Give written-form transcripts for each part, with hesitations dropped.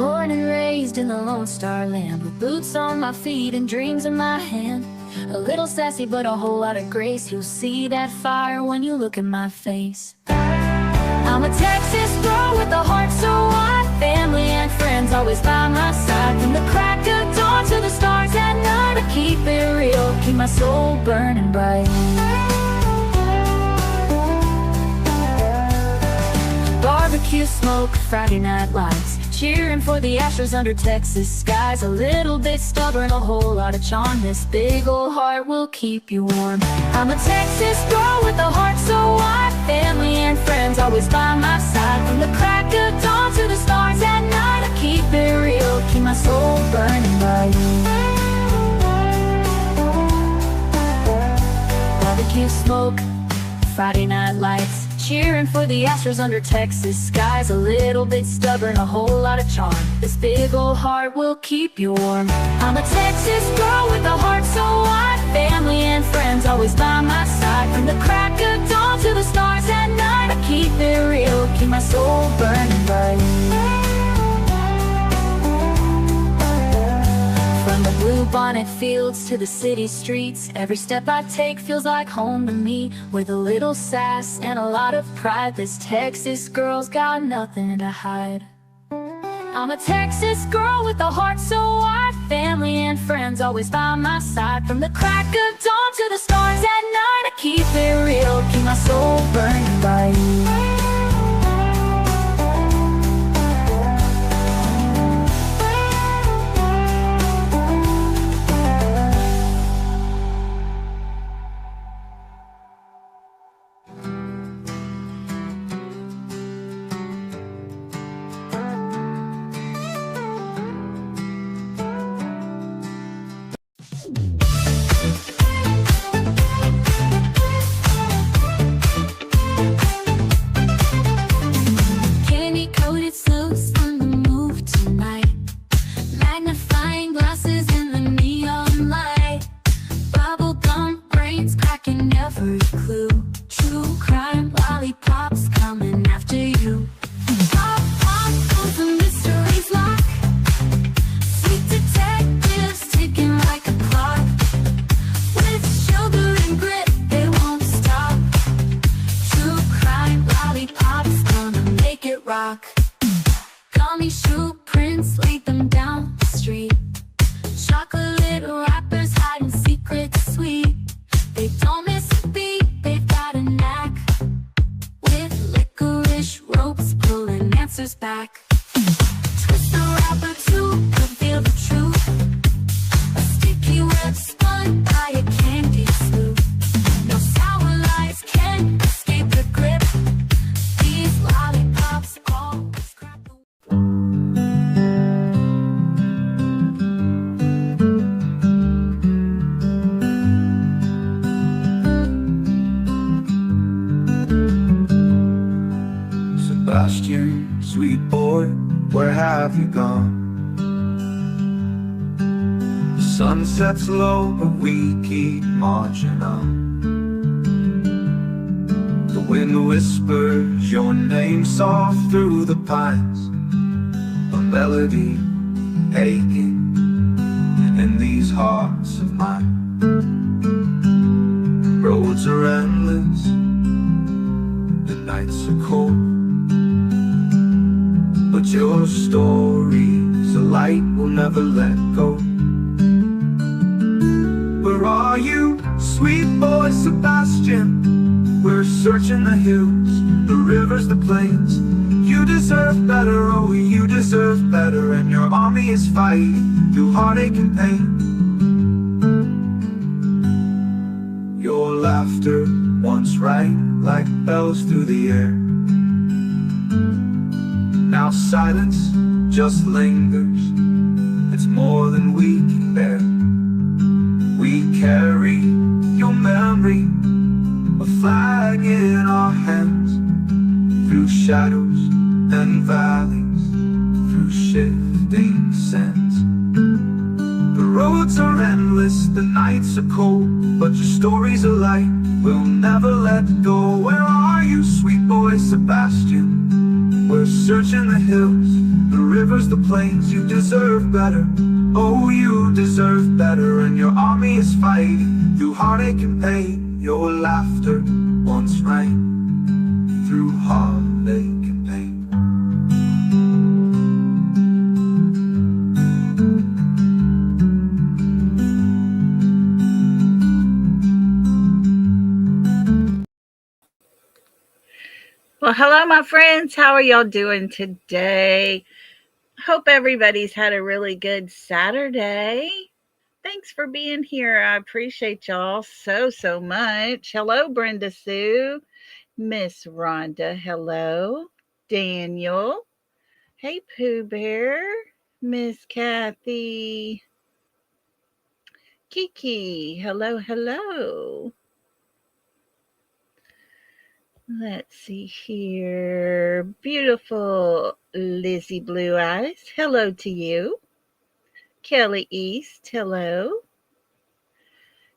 Born and raised in the Lone Star Land, with boots on my feet and dreams in my hand. A little sassy but a whole lot of grace. You'll see that fire when you look in my face. I'm a Texas girl with a heart so wide, family and friends always by my side. From the crack of dawn to the stars at night, I keep it real, keep my soul burning bright. Barbecue smoke, Friday night lights, cheering for the Astros under Texas skies. A little bit stubborn, a whole lot of charm. This big old heart will keep you warm. I'm a Texas girl with a heart so wide, family and friends always by my side. From the crack of dawn to the stars at night, I keep it real, keep my soul burning bright. Barbecue smoke, Friday night lights, cheering for the Astros under Texas skies. A little bit stubborn, a whole lot of charm. This big old heart will keep you warm. I'm a Texas girl with a heart so wide, family and friends always by my side. From the crack of dawn to the stars at night, I keep it real, keep my soul burning bright. From the blue bonnet fields to the city streets, every step I take feels like home to me. With a little sass and a lot of pride, this Texas girl's got nothing to hide. I'm a Texas girl with a heart so wide, family and friends always by my side. From the crack of dawn to the stars at night, I keep it real, keep my soul burning bright. Gummy shoe prints, lead them down the street. Chocolate wrappers hiding secrets sweet. They don't miss a beat, they've got a knack. With licorice ropes pulling answers back. Twist the wrapper to reveal the truth. A sticky web spun by a candy slough. No sour lies can escape the grip. These lollipops always crack the Sebastian, sweet boy, where have you gone? The sun sets low, but we keep marching on. The wind whispers your name soft through the pines, a melody aching in these hearts of mine. Roads are endless, the nights are cold, but your story's a light we'll never let go. Where are you, sweet boy Sebastian? We're searching the hills, the rivers, the plains. You deserve better, oh you deserve better. And your army is fighting through heartache and pain. Your laughter once rang like bells through the air. Now silence just lingers, it's more than we can bear. We carry your memory, a flag in our hands. Through shadows and valleys, through shifting sands. The roads are endless, the nights are cold, but your story's a light we'll never let go. Where are you, sweet boy Sebastian? We're searching the hills, the rivers, the plains, you deserve better. Oh, you deserve better, and your army is fighting through heartache and pain. Your laughter once rang through heartache and pain. Well, hello, my friends. How are y'all doing today? Hope everybody's had a really good Saturday. Thanks for being here. I appreciate y'all so much. Hello, Brenda Sue, Miss Rhonda. Hello, Daniel. Hey, Pooh Bear, Miss Kathy, Kiki. Hello. Let's see here. Beautiful Lizzie Blue Eyes. Hello to you. Kelly East. Hello.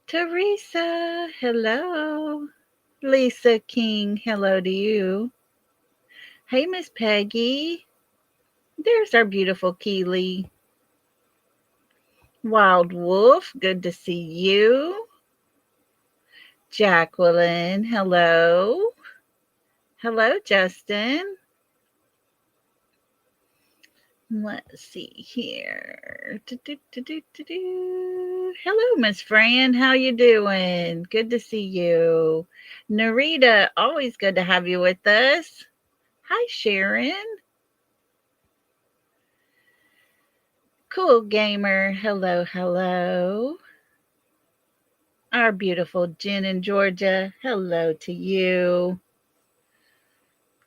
Teresa. Hello. Lisa King. Hello to you. Hey, Miss Peggy. There's our beautiful Keely. Wild Wolf. Good to see you. Jacqueline. Hello. Hello, Justin. Let's see here. Hello, Miss Fran. How you doing? Good to see you. Narita, always good to have you with us. Hi, Sharon. Cool Gamer. Hello. Our beautiful Jen in Georgia. Hello to you.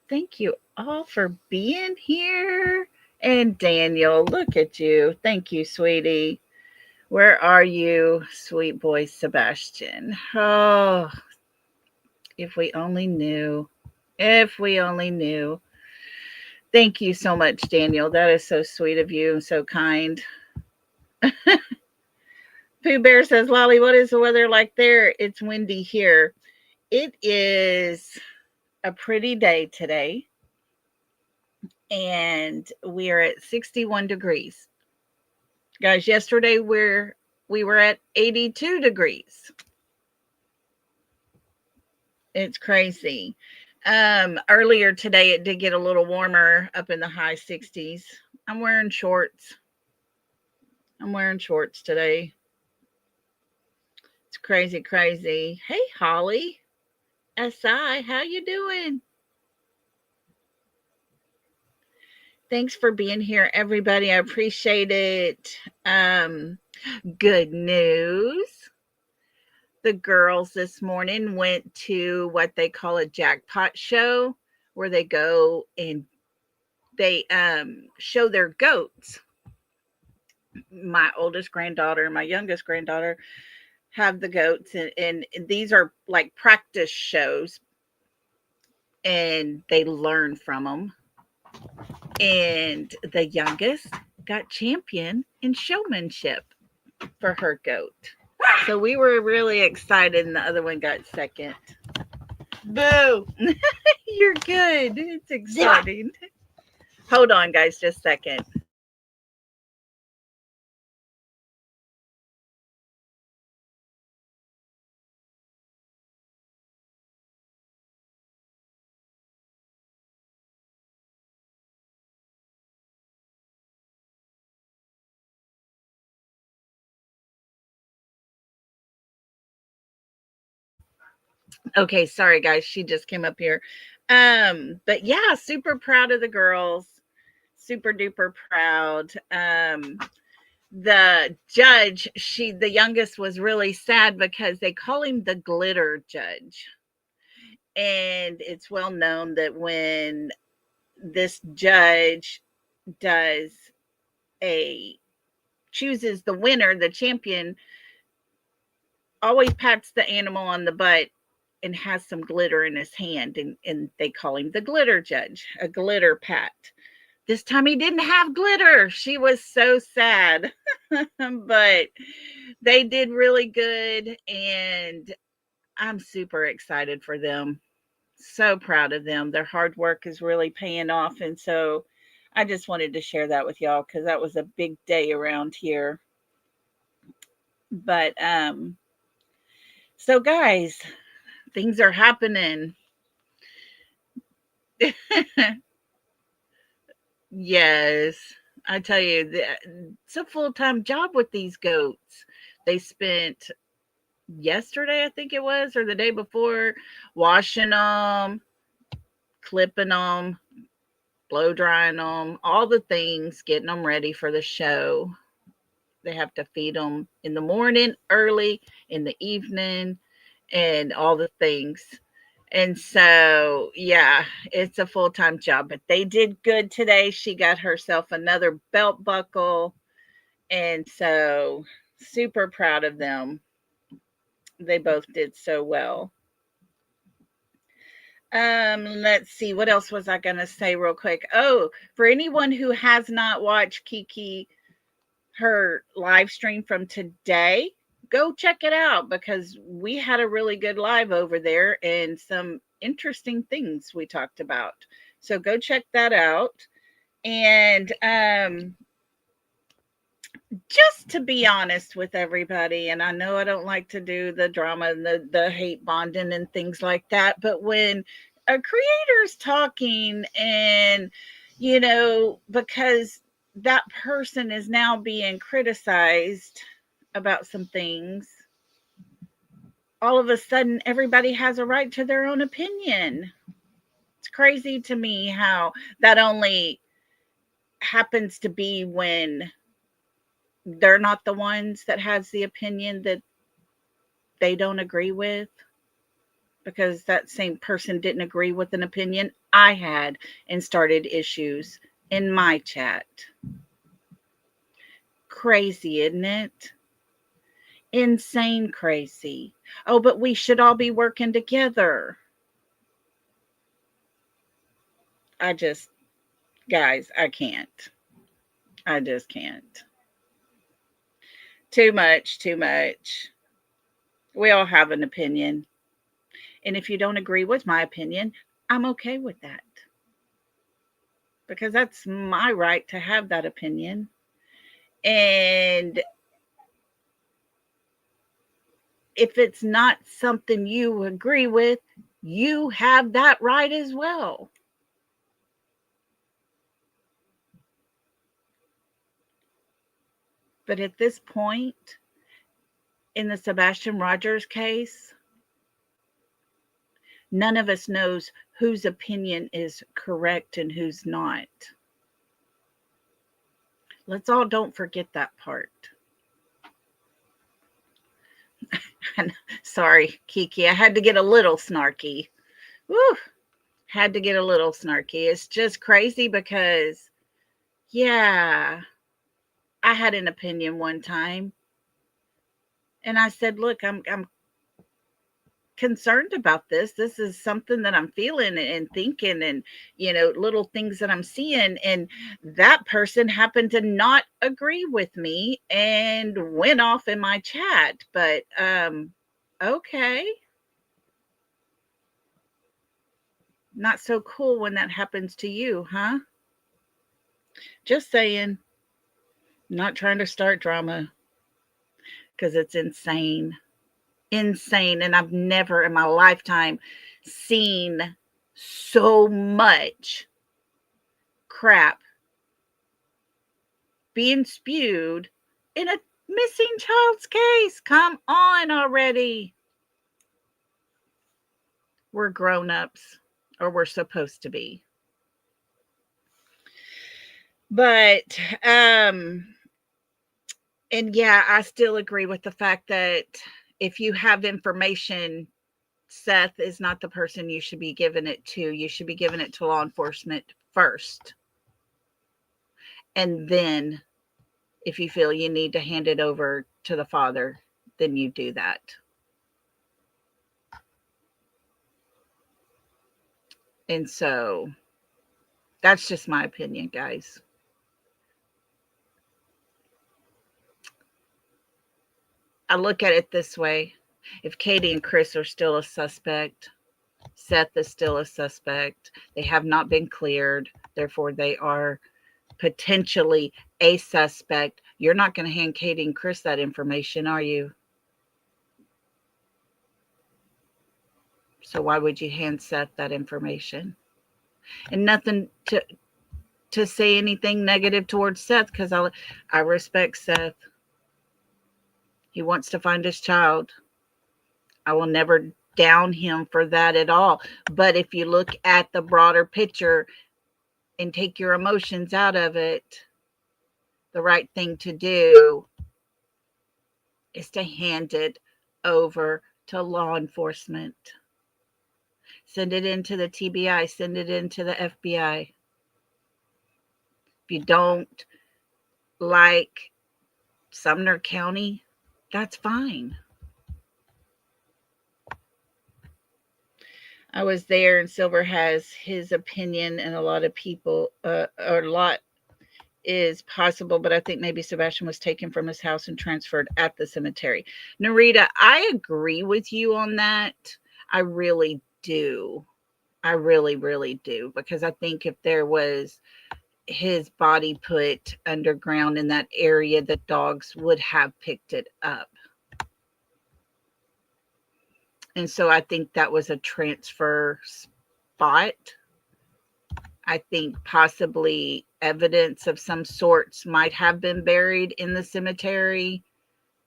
Thank you all for being here. And Daniel, look at you. Thank you, sweetie. Where are you, sweet boy Sebastian? Oh, if we only knew. If we only knew. Thank you so much, Daniel. That is so sweet of you, so kind. Pooh Bear says, Lolly, what is the weather like there? It's windy here. It is a pretty day today, and we are at 61 degrees. Guys, yesterday we were at 82 degrees. It's crazy. Earlier today, it did get a little warmer up in the high 60s. I'm wearing shorts. Today. It's crazy. Hey, Holly. SI, how you doing? Thanks for being here, everybody. I appreciate it. Good news. The girls this morning went to what they call a jackpot show, where they go and they show their goats. My oldest granddaughter and my youngest granddaughter have the goats, and these are like practice shows, and they learn from them. And the youngest got champion in showmanship for her goat. So we were really excited, and the other one got second. Boo! You're good. It's exciting. Hold on, guys, just a second. Okay, sorry guys, she just came up here. But yeah, super proud of the girls. Super duper proud. The judge, the youngest was really sad because they call him the glitter judge. And it's well known that when this judge does chooses the winner, the champion, always pats the animal on the butt and has some glitter in his hand, and they call him the glitter judge, a glitter pat. This time he didn't have glitter. She was so sad. But they did really good, and I'm super excited for them. So proud of them. Their hard work is really paying off, and so I just wanted to share that with y'all because that was a big day around here. But so guys, things are happening. Yes, I tell you, it's a full-time job with these goats. They spent yesterday, I think it was, or the day before, washing them, clipping them, blow drying them, all the things, getting them ready for the show. They have to feed them in the morning, early, in the evening, and all the things. And so, yeah, it's a full time job, but they did good today. She got herself another belt buckle. And so, super proud of them. They both did so well. Let's see, what else was I going to say real quick? Oh, for anyone who has not watched Kiki, her live stream from today, go check it out because we had a really good live over there and some interesting things we talked about. So go check that out. And just to be honest with everybody, and I know I don't like to do the drama and the hate bonding and things like that, but when a creator's talking and, because that person is now being criticized about some things, all of a sudden everybody has a right to their own opinion. It's crazy to me how that only happens to be when they're not the ones that has the opinion that they don't agree with, because that same person didn't agree with an opinion I had and started issues in my chat. Crazy, isn't it? Insane crazy. Oh, but we should all be working together. Guys, I can't. I just can't. Too much, too much. We all have an opinion. And if you don't agree with my opinion, I'm okay with that. Because that's my right to have that opinion. And if it's not something you agree with, you have that right as well. But at this point, in the Sebastian Rogers case, none of us knows whose opinion is correct and whose not. Let's all don't forget that part. Sorry, Kiki, I had to get a little snarky. Woo, had to get a little snarky. It's just crazy because, yeah, I had an opinion one time. And I said, look, I'm concerned about this. This is something that I'm feeling and thinking and, little things that I'm seeing. And that person happened to not agree with me and went off in my chat. But, okay. Not so cool when that happens to you, huh? Just saying. Not trying to start drama because it's insane. Insane. And I've never in my lifetime seen so much crap being spewed in a missing child's case. Come on already. We're grown-ups, or we're supposed to be. But and yeah, I still agree with the fact that if you have information, Seth is not the person you should be giving it to. You should be giving it to law enforcement first. And then if you feel you need to hand it over to the father, then you do that. And so that's just my opinion, guys. I look at it this way. If Katie and Chris are still a suspect, Seth is still a suspect. They have not been cleared. Therefore, they are potentially a suspect, you're not going to hand Katie and Chris that information, are you? So why would you hand Seth that information? And nothing to say anything negative towards Seth, because I respect Seth. He wants to find his child. I will never down him for that at all. But if you look at the broader picture and take your emotions out of it, the right thing to do is to hand it over to law enforcement. Send it into the TBI, send it into the FBI. If you don't like Sumner County, that's fine. I was there, and Silver has his opinion, and a lot of people, or a lot is possible, but I think maybe Sebastian was taken from his house and transferred at the cemetery. Narita, I agree with you on that. I really do. I really, really do. Because I think if there was his body put underground in that area, the dogs would have picked it up. And so I think that was a transfer spot. I think possibly evidence of some sorts might have been buried in the cemetery,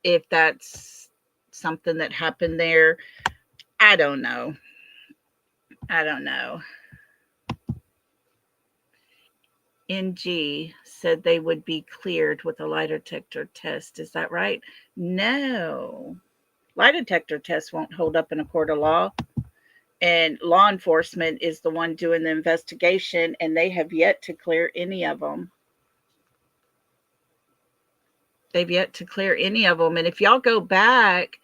if that's something that happened there. I don't know. I don't know. NG said they would be cleared with a lie detector test. Is that right? No. Lie detector tests won't hold up in a court of law. And law enforcement is the one doing the investigation, and they have yet to clear any of them. They've yet to clear any of them. And if y'all go back,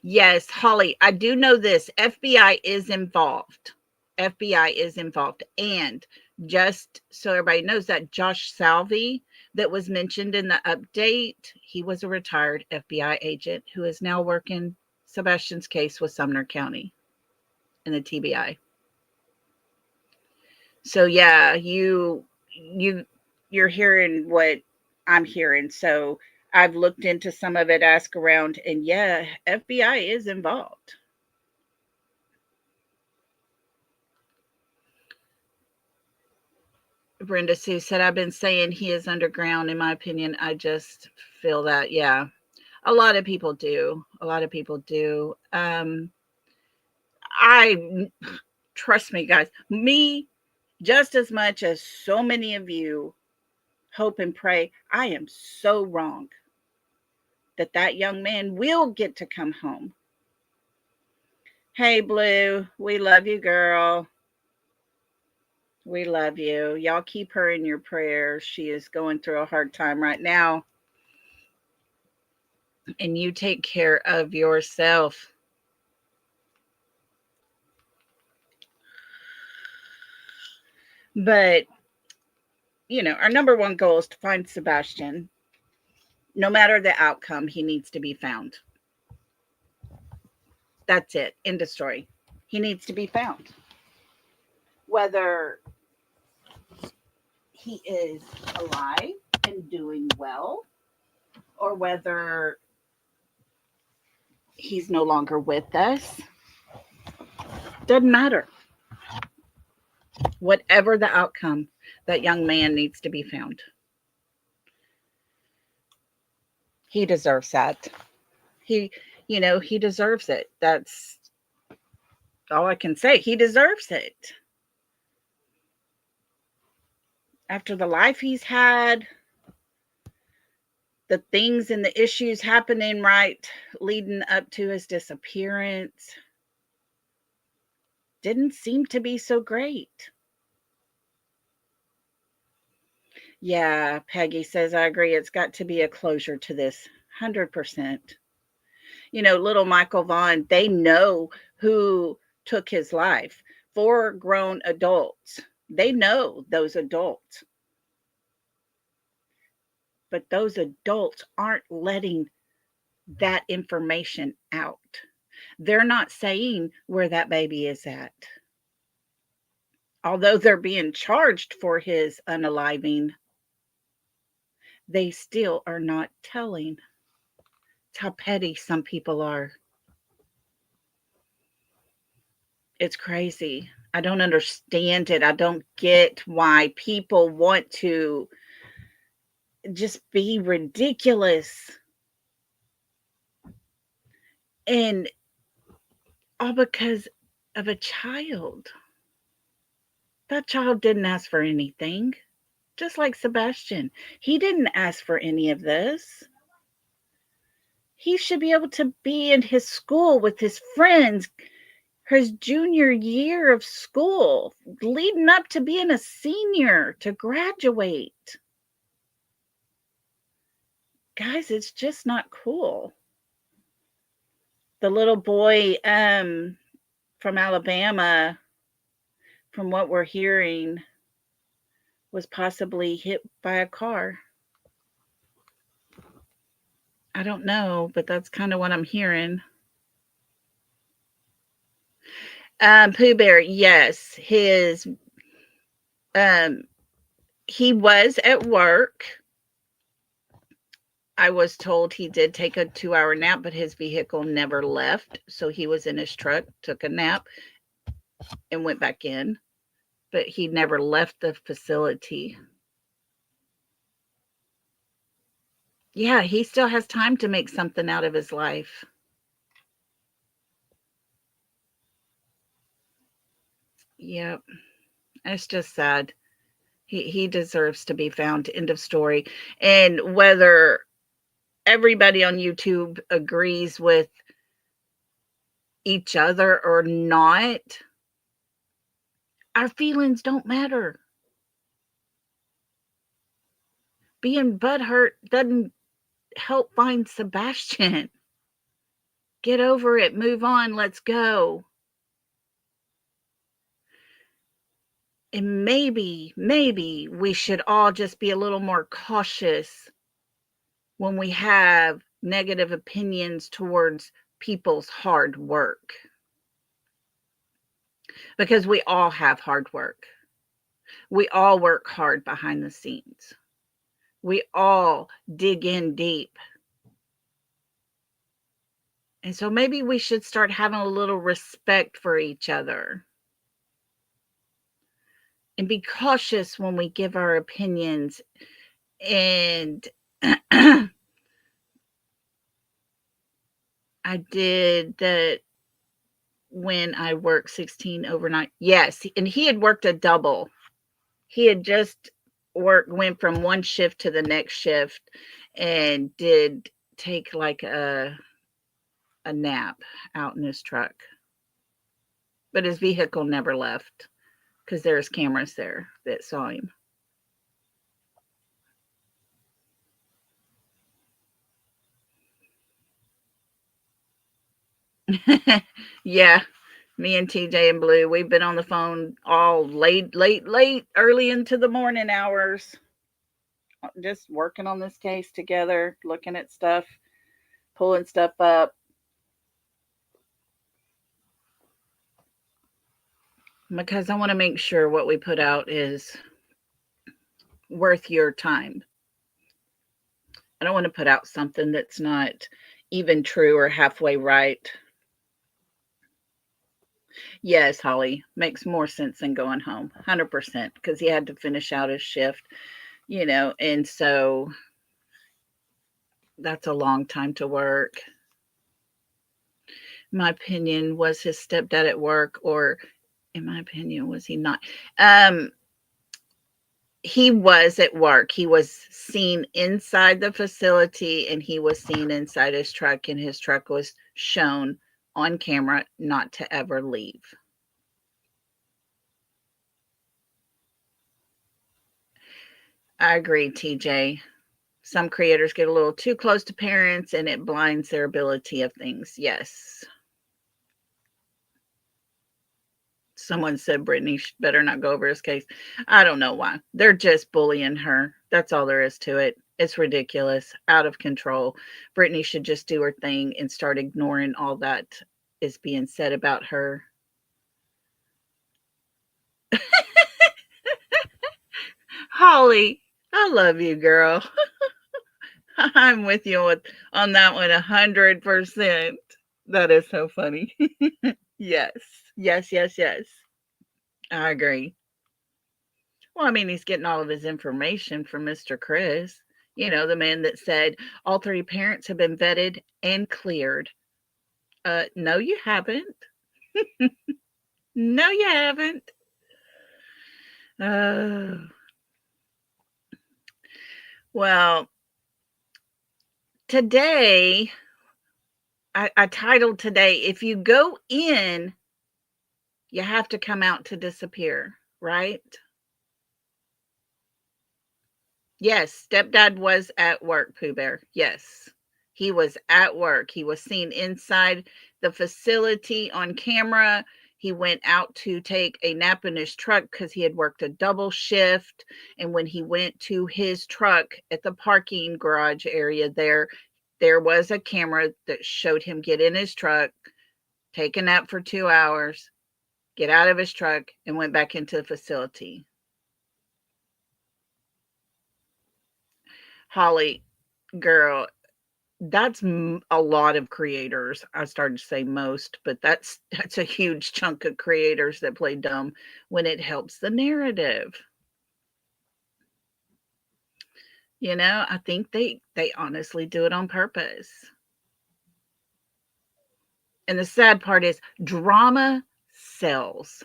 yes, Holly, I do know this. FBI is involved. FBI is involved. And just so everybody knows, that Josh Salvi that was mentioned in the update, he was a retired FBI agent who is now working Sebastian's case with Sumner County in the TBI. So yeah, you're hearing what I'm hearing. So I've looked into some of it, asked around, and yeah, FBI is involved. Brenda Sue said, I've been saying he is underground. In my opinion, I just feel that, yeah, a lot of people do. A lot of people do. I trust me, guys, me just as much as so many of you hope and pray, I am so wrong that that young man will get to come home. Hey, Blue, we love you, girl. We love you. Y'all keep her in your prayers. She is going through a hard time right now. And you take care of yourself. But, our number one goal is to find Sebastian. No matter the outcome, he needs to be found. That's it. End of story. He needs to be found. Whether he is alive and doing well, or whether he's no longer with us, doesn't matter. Whatever the outcome, that young man needs to be found. He deserves that. He deserves it. That's all I can say. He deserves it. After the life he's had, the things and the issues happening right leading up to his disappearance didn't seem to be so great. Yeah, Peggy says, I agree. It's got to be a closure to this. 100%. Little Michael Vaughn, they know who took his life. 4 grown adults. They know those adults. But those adults aren't letting that information out. They're not saying where that baby is at. Although they're being charged for his unaliving, they still are not telling. It's how petty some people are. It's crazy. I don't understand it. I don't get why people want to just be ridiculous. And all because of a child. That child didn't ask for anything. Just like Sebastian. He didn't ask for any of this. He should be able to be in his school with his friends, his junior year of school, leading up to being a senior to graduate. Guys, it's just not cool. The little boy from Alabama, from what we're hearing, was possibly hit by a car. I don't know, but that's kind of what I'm hearing. Pooh Bear, yes, he was at work. I was told he did take a 2-hour nap, but his vehicle never left. So he was in his truck, took a nap, and went back in. But he never left the facility. Yeah, he still has time to make something out of his life. Yep. It's just sad. He deserves to be found. End of story. And whether everybody on YouTube agrees with each other or not, our feelings don't matter. Being butthurt doesn't help find Sebastian. Get over it. Move on. Let's go. And maybe we should all just be a little more cautious when we have negative opinions towards people's hard work. Because we all have hard work. We all work hard behind the scenes. We all dig in deep. And so maybe we should start having a little respect for each other. And be cautious when we give our opinions. And I did that when I worked 16 overnight. Yes, and he had worked a double. He had just went from one shift to the next shift and did take like a nap out in his truck. But his vehicle never left because there's cameras there that saw him. Yeah, me and TJ and Blue, we've been on the phone all late, early into the morning hours. Just working on this case together, looking at stuff, pulling stuff up. Because I want to make sure what we put out is worth your time. I don't want to put out something that's not even true or halfway right. Yes, Holly, makes more sense than going home, 100%, because he had to finish out his shift, and so that's a long time to work. My opinion, was his stepdad at work, or in my opinion, was he not? He was at work. He was seen inside the facility, and he was seen inside his truck, and his truck was shown on camera not to ever leave. I agree, TJ. Some creators get a little too close to parents, and it blinds their ability of things. Yes. Someone said Brittany better not go over his case. I don't know why. They're just bullying her. That's all there is to it. It's ridiculous, out of control. Brittany should just do her thing and start ignoring all that is being said about her. Holly, I love you, girl. I'm with you on that one 100%. That is so funny. Yes, yes, yes, yes. I agree. Well, I mean, he's getting all of his information from Mr. Chris, the man that said all three parents have been vetted and cleared. No, you haven't. No, you haven't. Oh, well, today, I titled today, If You Go In, You Have to Come Out to Disappear, right? Yes, stepdad was at work, Pooh Bear. Yes, he was at work. He was seen inside the facility on camera. He went out to take a nap in his truck because he had worked a double shift. And when he went to his truck at the parking garage area there was a camera that showed him get in his truck, take a nap for 2 hours, get out of his truck, and went back into the facility. Holly, girl, that's a lot of creators. I started to say most, but that's a huge chunk of creators that play dumb when it helps the narrative. I think they honestly do it on purpose. And the sad part is drama sells.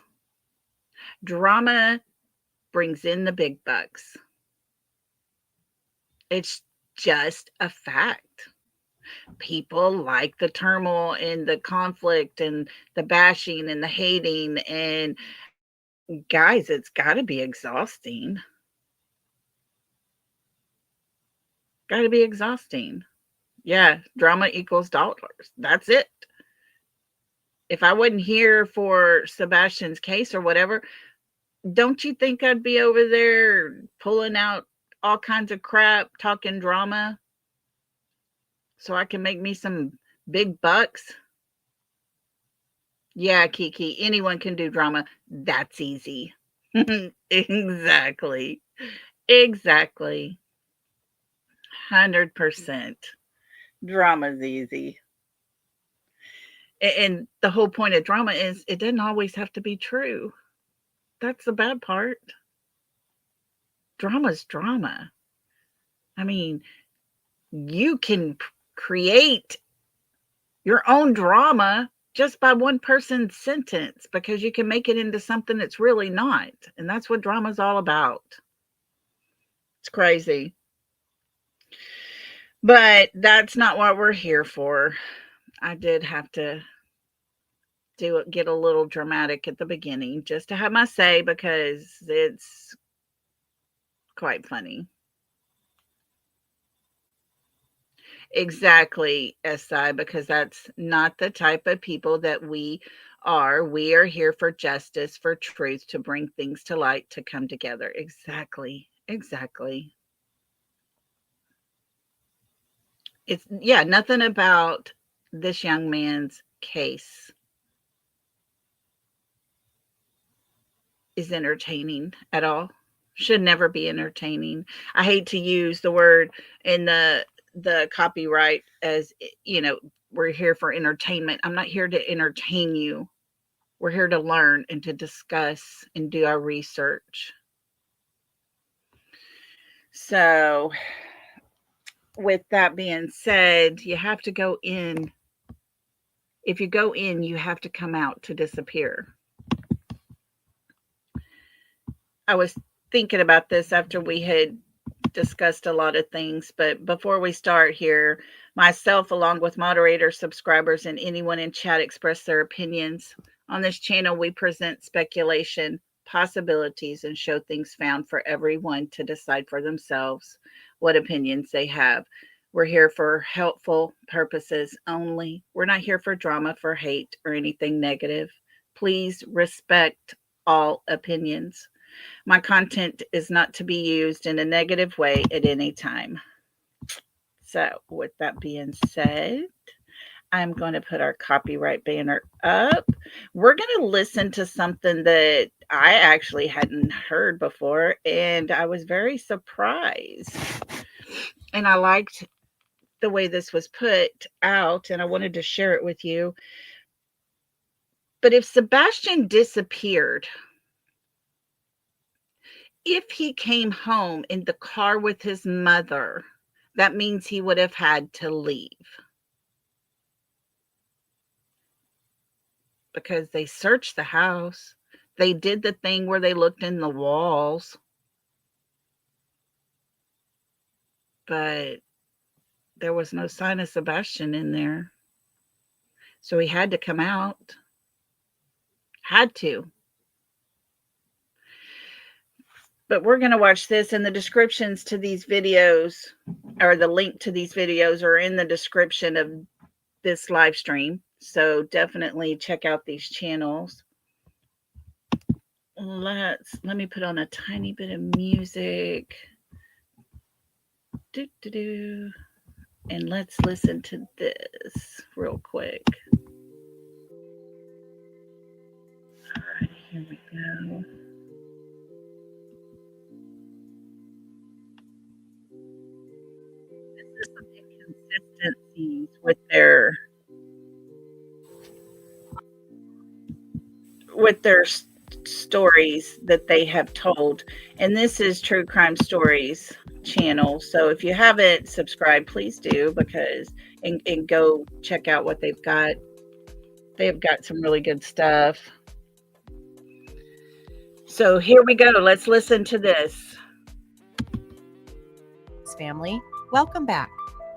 Drama brings in the big bucks. It's just a fact. People like the turmoil and the conflict and the bashing and the hating. And guys, it's got to be exhausting. Got to be exhausting. Yeah, drama equals dollars. That's it. If I wasn't here for Sebastian's case or whatever, don't you think I'd be over there pulling out all kinds of crap, talking drama so I can make me some big bucks? Yeah, Kiki, anyone can do drama. That's easy. Exactly. Exactly. 100%. Drama's easy. And the whole point of drama is it doesn't always have to be true. That's the bad part. Drama's drama. I mean, you can create your own drama just by one person's sentence because you can make it into something that's really not. And that's what drama's all about. It's crazy. But that's not what we're here for. I did have to get a little dramatic at the beginning just to have my say because it's quite funny. Exactly, SI, because that's not the type of people that we are. We are here for justice, for truth, to bring things to light, to come together. Exactly. Exactly. It's, yeah, nothing about this young man's case is entertaining at all. Should never be entertaining. I hate to use the word in the copyright as, we're here for entertainment. I'm not here to entertain you. We're here to learn and to discuss and do our research. So, with that being said, you have to go in. If you go in, you have to come out to disappear. I was thinking about this after we had discussed a lot of things, but before we start here, myself, along with moderators, subscribers, and anyone in chat express their opinions. On this channel, we present speculation, possibilities, and show things found for everyone to decide for themselves what opinions they have. We're here for helpful purposes only. We're not here for drama, for hate, or anything negative. Please respect all opinions. My content is not to be used in a negative way at any time. So, with that being said, I'm going to put our copyright banner up. We're going to listen to something that I actually hadn't heard before, and I was very surprised. And I liked the way this was put out, and I wanted to share it with you. But if Sebastian disappeared, if he came home in the car with his mother, that means he would have had to leave. Because they searched the house. They did the thing where they looked in the walls. But there was no sign of Sebastian in there. So he had to come out. Had to. But we're going to watch this, and the descriptions to these videos, or the link to these videos, are in the description of this live stream. So definitely check out these channels. Let me put on a tiny bit of music. And let's listen to this real quick. All right, here we go. This is some inconsistencies with their stories that they have told. And this is True Crime Stories channel. So if you haven't subscribed, please do, because and go check out what they've got. They've got some really good stuff. So here we go. Let's listen to this. Family, welcome back.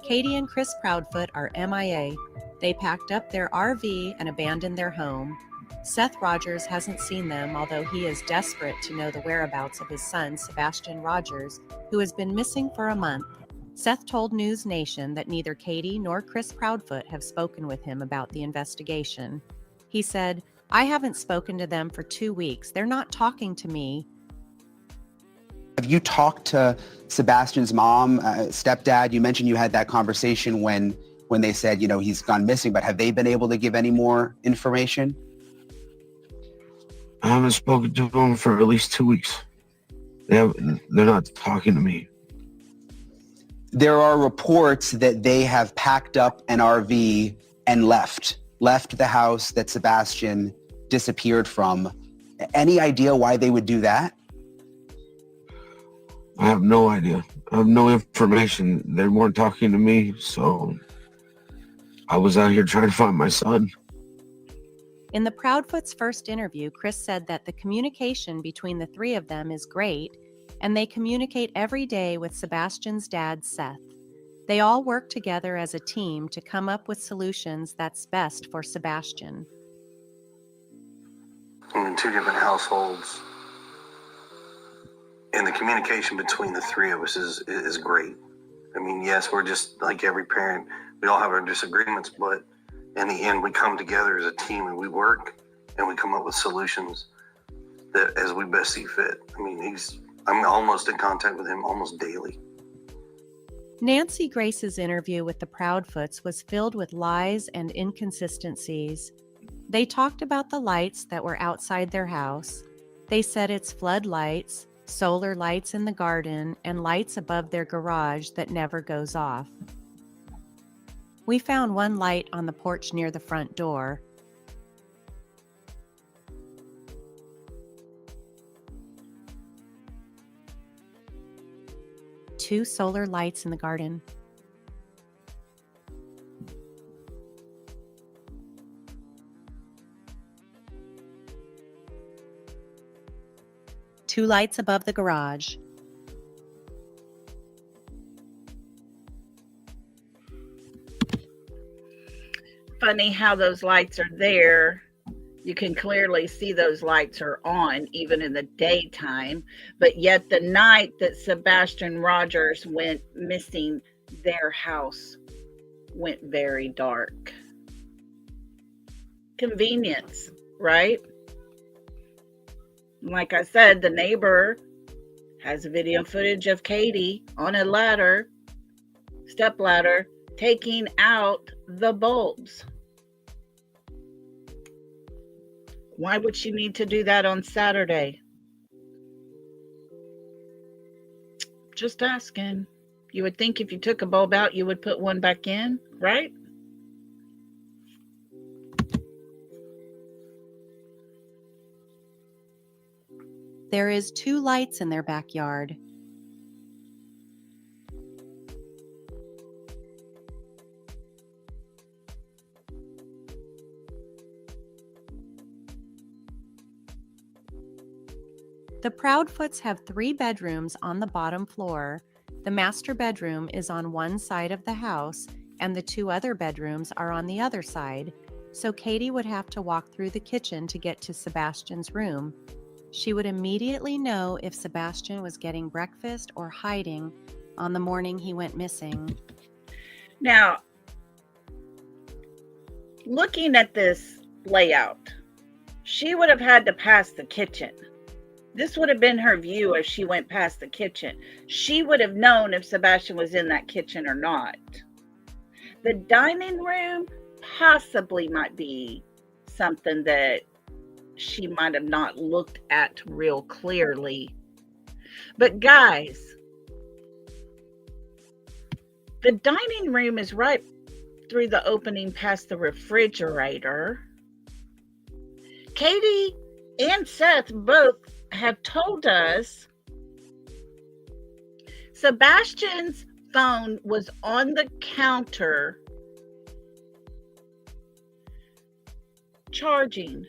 Katie and Chris Proudfoot are MIA. They packed up their RV and abandoned their home. Seth Rogers hasn't seen them, although he is desperate to know the whereabouts of his son, Sebastian Rogers, who has been missing for a month. Seth told News Nation that neither Katie nor Chris Proudfoot have spoken with him about the investigation. He said, "I haven't spoken to them for 2 weeks. They're not talking to me." Have you talked to Sebastian's mom, stepdad? You mentioned you had that conversation when they said, he's gone missing, but have they been able to give any more information? I haven't spoken to them for at least 2 weeks. They're not talking to me. There are reports that they have packed up an RV and left the house that Sebastian disappeared from. Any idea why they would do that? I have no idea. I have no information. They weren't talking to me, so I was out here trying to find my son. In the Proudfoots' first interview, Chris said that the communication between the three of them is great, and they communicate every day with Sebastian's dad, Seth. They all work together as a team to come up with solutions that's best for Sebastian. In two different households, and the communication between the three of us is great. I mean, yes, we're just like every parent. We all have our disagreements, but in the end, we come together as a team and we work and we come up with solutions that as we best see fit. I mean, I'm almost in contact with him almost daily. Nancy Grace's interview with the Proudfoots was filled with lies and inconsistencies. They talked about the lights that were outside their house. They said it's floodlights, solar lights in the garden, and lights above their garage that never goes off. We found one light on the porch near the front door. Two solar lights in the garden. Two lights above the garage. Funny how those lights are there. You can clearly see those lights are on even in the daytime, but yet the night that Sebastian Rogers went missing, their house went very dark. Convenience, right? Like I said, the neighbor has video footage of Katie on a ladder, step ladder, taking out the bulbs. Why would she need to do that on Saturday? Just asking. You would think if you took a bulb out, you would put one back in, right? There is 2 lights in their backyard. The Proudfoots have 3 bedrooms on the bottom floor. The master bedroom is on one side of the house, and the 2 other bedrooms are on the other side, so Katie would have to walk through the kitchen to get to Sebastian's room. She would immediately know if Sebastian was getting breakfast or hiding on the morning he went missing. Now, looking at this layout, she would have had to pass the kitchen. This would have been her view as she went past the kitchen. She would have known if Sebastian was in that kitchen or not. The dining room possibly might be something that she might have not looked at real clearly. But guys, the dining room is right through the opening past the refrigerator. Katie and Seth both have told us Sebastian's phone was on the counter charging.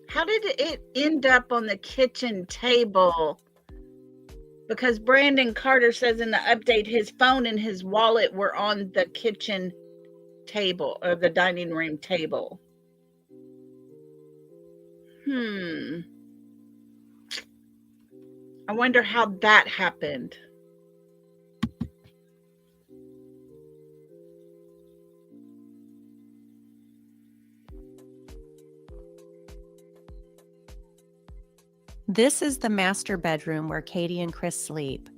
How did it end up on the kitchen table? Because Brandon Carter says in the update his phone and his wallet were on the kitchen table or the dining room table. I wonder how that happened. This is the master bedroom where Katie and Chris sleep.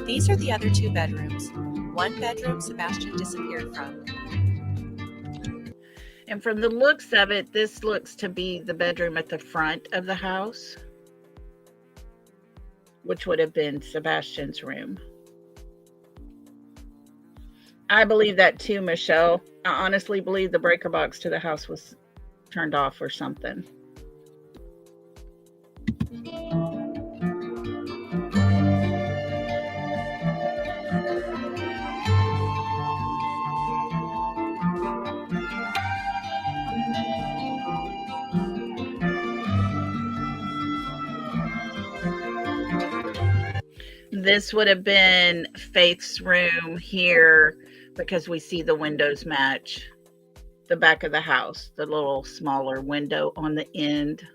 These are the other 2 bedrooms. One bedroom Sebastian disappeared from. And from the looks of it, this looks to be the bedroom at the front of the house, which would have been Sebastian's room. I believe that too, Michelle. I honestly believe the breaker box to the house was turned off or something. This would have been Faith's room here because we see the windows match the back of the house, the little smaller window on the end.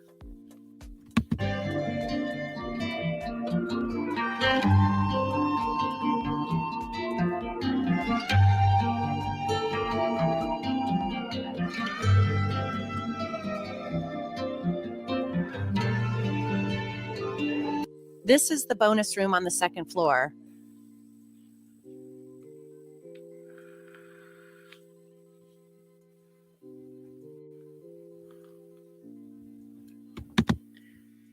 This is the bonus room on the 2nd floor.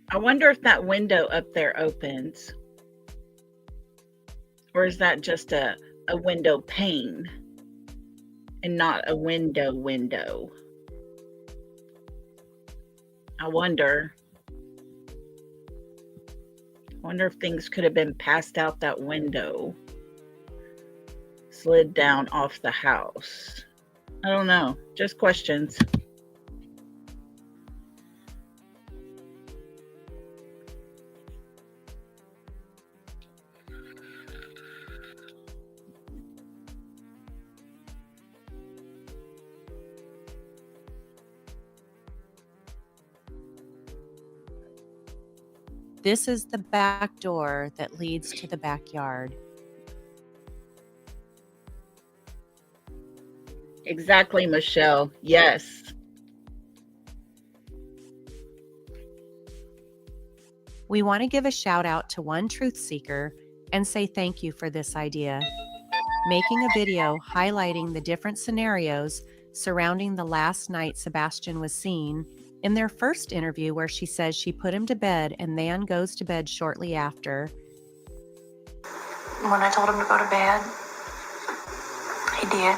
I wonder if that window up there opens. Or is that just a window pane and not a window? I wonder if things could have been passed out that window, slid down off the house. I don't know. Just questions. This is the back door that leads to the backyard. Exactly, Michelle. Yes. We want to give a shout out to one truth seeker and say thank you for this idea. Making a video highlighting the different scenarios surrounding the last night Sebastian was seen in their first interview, where she says she put him to bed and then goes to bed shortly after. When I told him to go to bed, he did.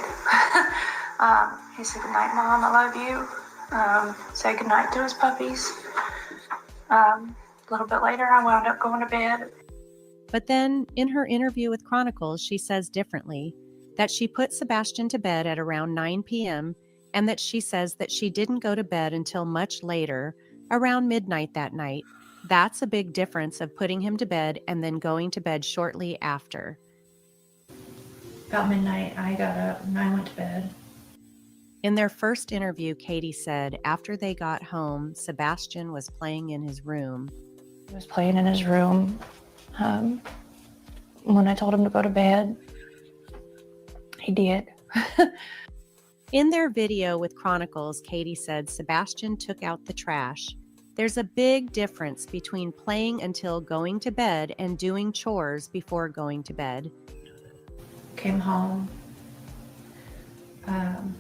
He said, "Good night, Mom, I love you." Said good night to his puppies. A little bit later, I wound up going to bed. But then, in her interview with Chronicles, she says differently, that she put Sebastian to bed at around 9 p.m., and that she says that she didn't go to bed until much later, around midnight that night. That's a big difference of putting him to bed and then going to bed shortly after. About midnight, I got up and I went to bed. In their first interview, Katie said after they got home, Sebastian was playing in his room. He was playing in his room. When I told him to go to bed, he did. In their video with Chronicles, Katie said Sebastian took out the trash. There's a big difference between playing until going to bed and doing chores before going to bed. Came home.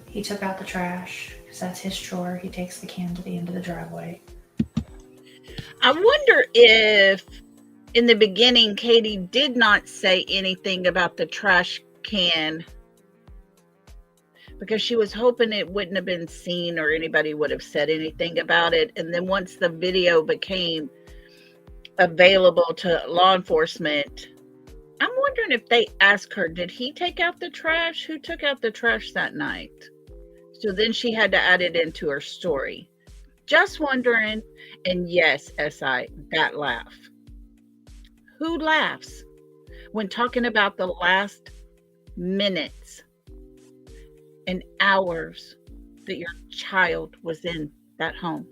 He took out the trash because that's his chore. He takes the can to the end of the driveway. I wonder if in the beginning Katie did not say anything about the trash can because she was hoping it wouldn't have been seen or anybody would have said anything about it. And then once the video became available to law enforcement, I'm wondering if they asked her, did he take out the trash? Who took out the trash that night? So then she had to add it into her story. Just wondering. And yes, SI, that laugh. Who laughs when talking about the last minutes and hours that your child was in that home?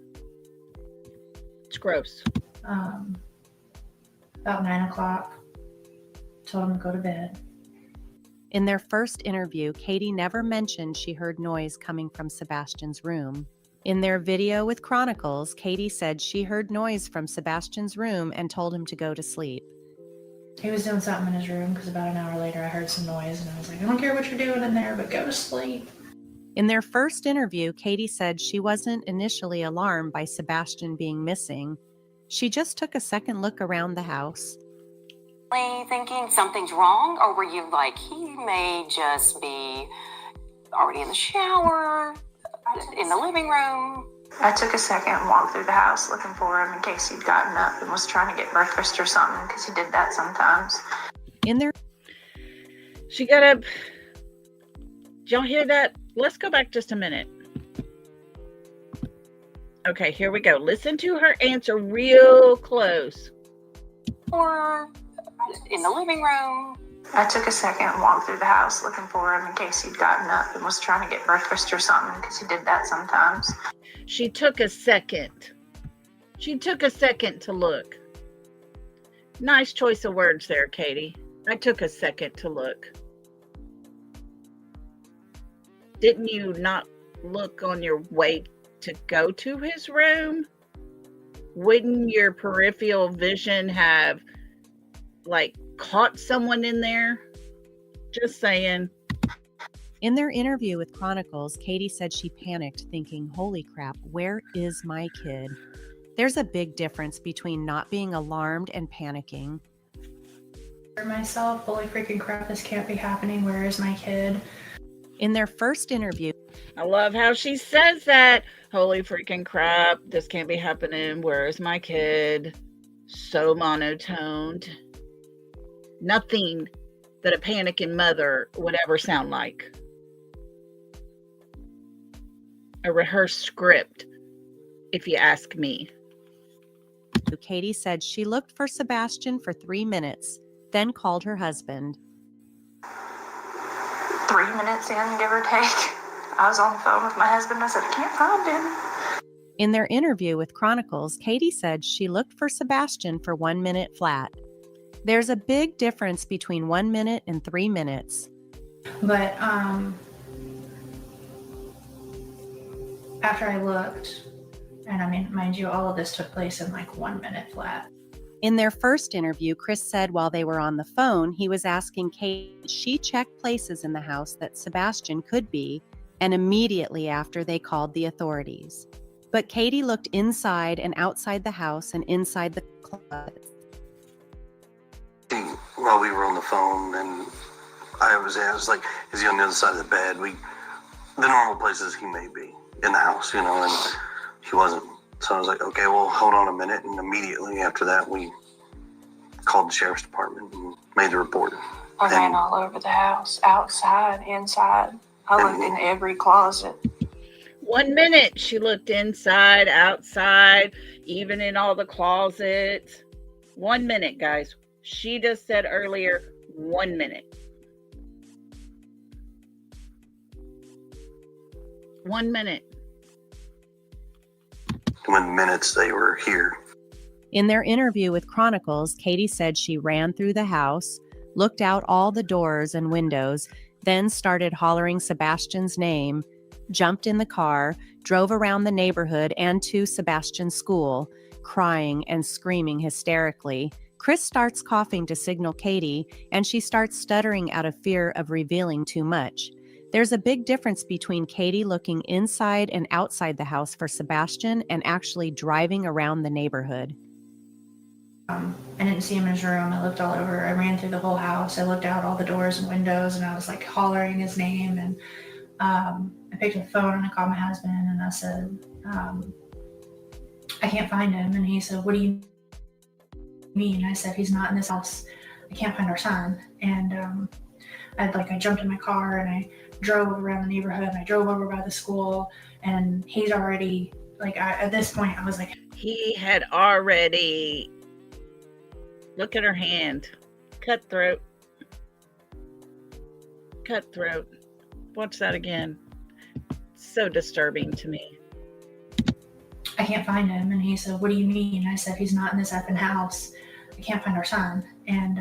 It's gross. About 9 o'clock, told him to go to bed. In their first interview, Katie never mentioned she heard noise coming from Sebastian's room. In their video with Chronicles, Katie said she heard noise from Sebastian's room and told him to go to sleep. He was doing something in his room because about an hour later I heard some noise and I was like, I don't care what you're doing in there, but go to sleep. In their first interview, Katie said she wasn't initially alarmed by Sebastian being missing. She just took a second look around the house. Thinking something's wrong, or were you like, he may just be already in the shower, in the living room? I took a second and walked through the house looking for him in case he'd gotten up and was trying to get breakfast or something, because he did that sometimes. She got up. Did y'all hear that? Let's go back just a minute. Okay, here we go. Listen to her answer real close. Or in the living room? I took a second and walked through the house looking for him in case he'd gotten up and was trying to get breakfast or something, because he did that sometimes. She took a second. She took a second to look. Nice choice of words there, Katie. I took a second to look. Didn't you not look on your way to go to his room? Wouldn't your peripheral vision have caught someone in there? Just saying. In their interview with Chronicles, Katie said she panicked, thinking, holy crap, where is my kid? There's a big difference between not being alarmed and panicking. For myself, holy freaking crap, this can't be happening. Where is my kid? In their first interview, I love how she says that. Holy freaking crap, this can't be happening. Where is my kid? So monotoned. Nothing that a panicking mother would ever sound like. A rehearsed script, if you ask me. Katie said she looked for Sebastian for 3 minutes, then called her husband. 3 minutes in, give or take, I was on the phone with my husband. I said, I can't find him. In their interview with Chronicles, Katie said she looked for Sebastian for 1 minute flat. There's a big difference between 1 minute and 3 minutes. But after I looked, and I mean, mind you, all of this took place in like 1 minute flat. In their first interview, Chris said while they were on the phone, he was asking Kate if she checked places in the house that Sebastian could be, and immediately after they called the authorities. But Katie looked inside and outside the house and inside the closet. While we were on the phone, and I was like, is he on the other side of the bed? The normal places he may be in the house, and he wasn't. So I was like, okay, well, hold on a minute. And immediately after that, we called the sheriff's department and made the report. I ran all over the house, outside, inside. I looked in every closet. 1 minute, she looked inside, outside, even in all the closets. 1 minute, guys. She just said earlier, 1 minute. 1 minute. When minutes they were here. In their interview with Chronicles, Katie said she ran through the house, looked out all the doors and windows, then started hollering Sebastian's name, jumped in the car, drove around the neighborhood and to Sebastian's school, crying and screaming hysterically. Chris starts coughing to signal Katie, and she starts stuttering out of fear of revealing too much. There's a big difference between Katie looking inside and outside the house for Sebastian and actually driving around the neighborhood. I didn't see him in his room. I looked all over. I ran through the whole house. I looked out all the doors and windows, and I was like hollering his name. And I picked up the phone and I called my husband and I said, I can't find him. And he said, what do you mean? I said, he's not in this house. I can't find our son. And I jumped in my car and I drove around the neighborhood and I drove over by the school, and he's already at this point I was like, he had already, look at her hand, cutthroat. Watch that again. So disturbing to me. I can't find him. And he said, what do you mean? I said, he's not in this effing house. I can't find our son. And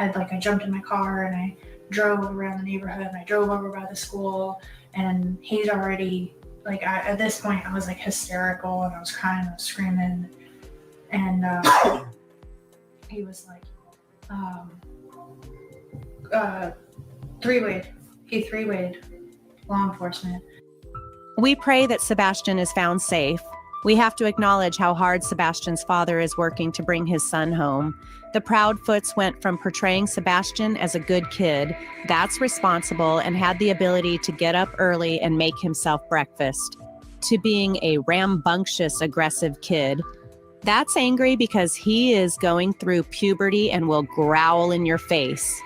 I jumped in my car and I drove around the neighborhood and I drove over by the school, and he's already at this point I was like hysterical and I was crying, I was screaming, and he was like three-wayed law enforcement. We pray that Sebastian is found safe. We have to acknowledge how hard Sebastian's father is working to bring his son home. The Proudfoots went from portraying Sebastian as a good kid, that's responsible and had the ability to get up early and make himself breakfast, to being a rambunctious, aggressive kid. That's angry because he is going through puberty and will growl in your face.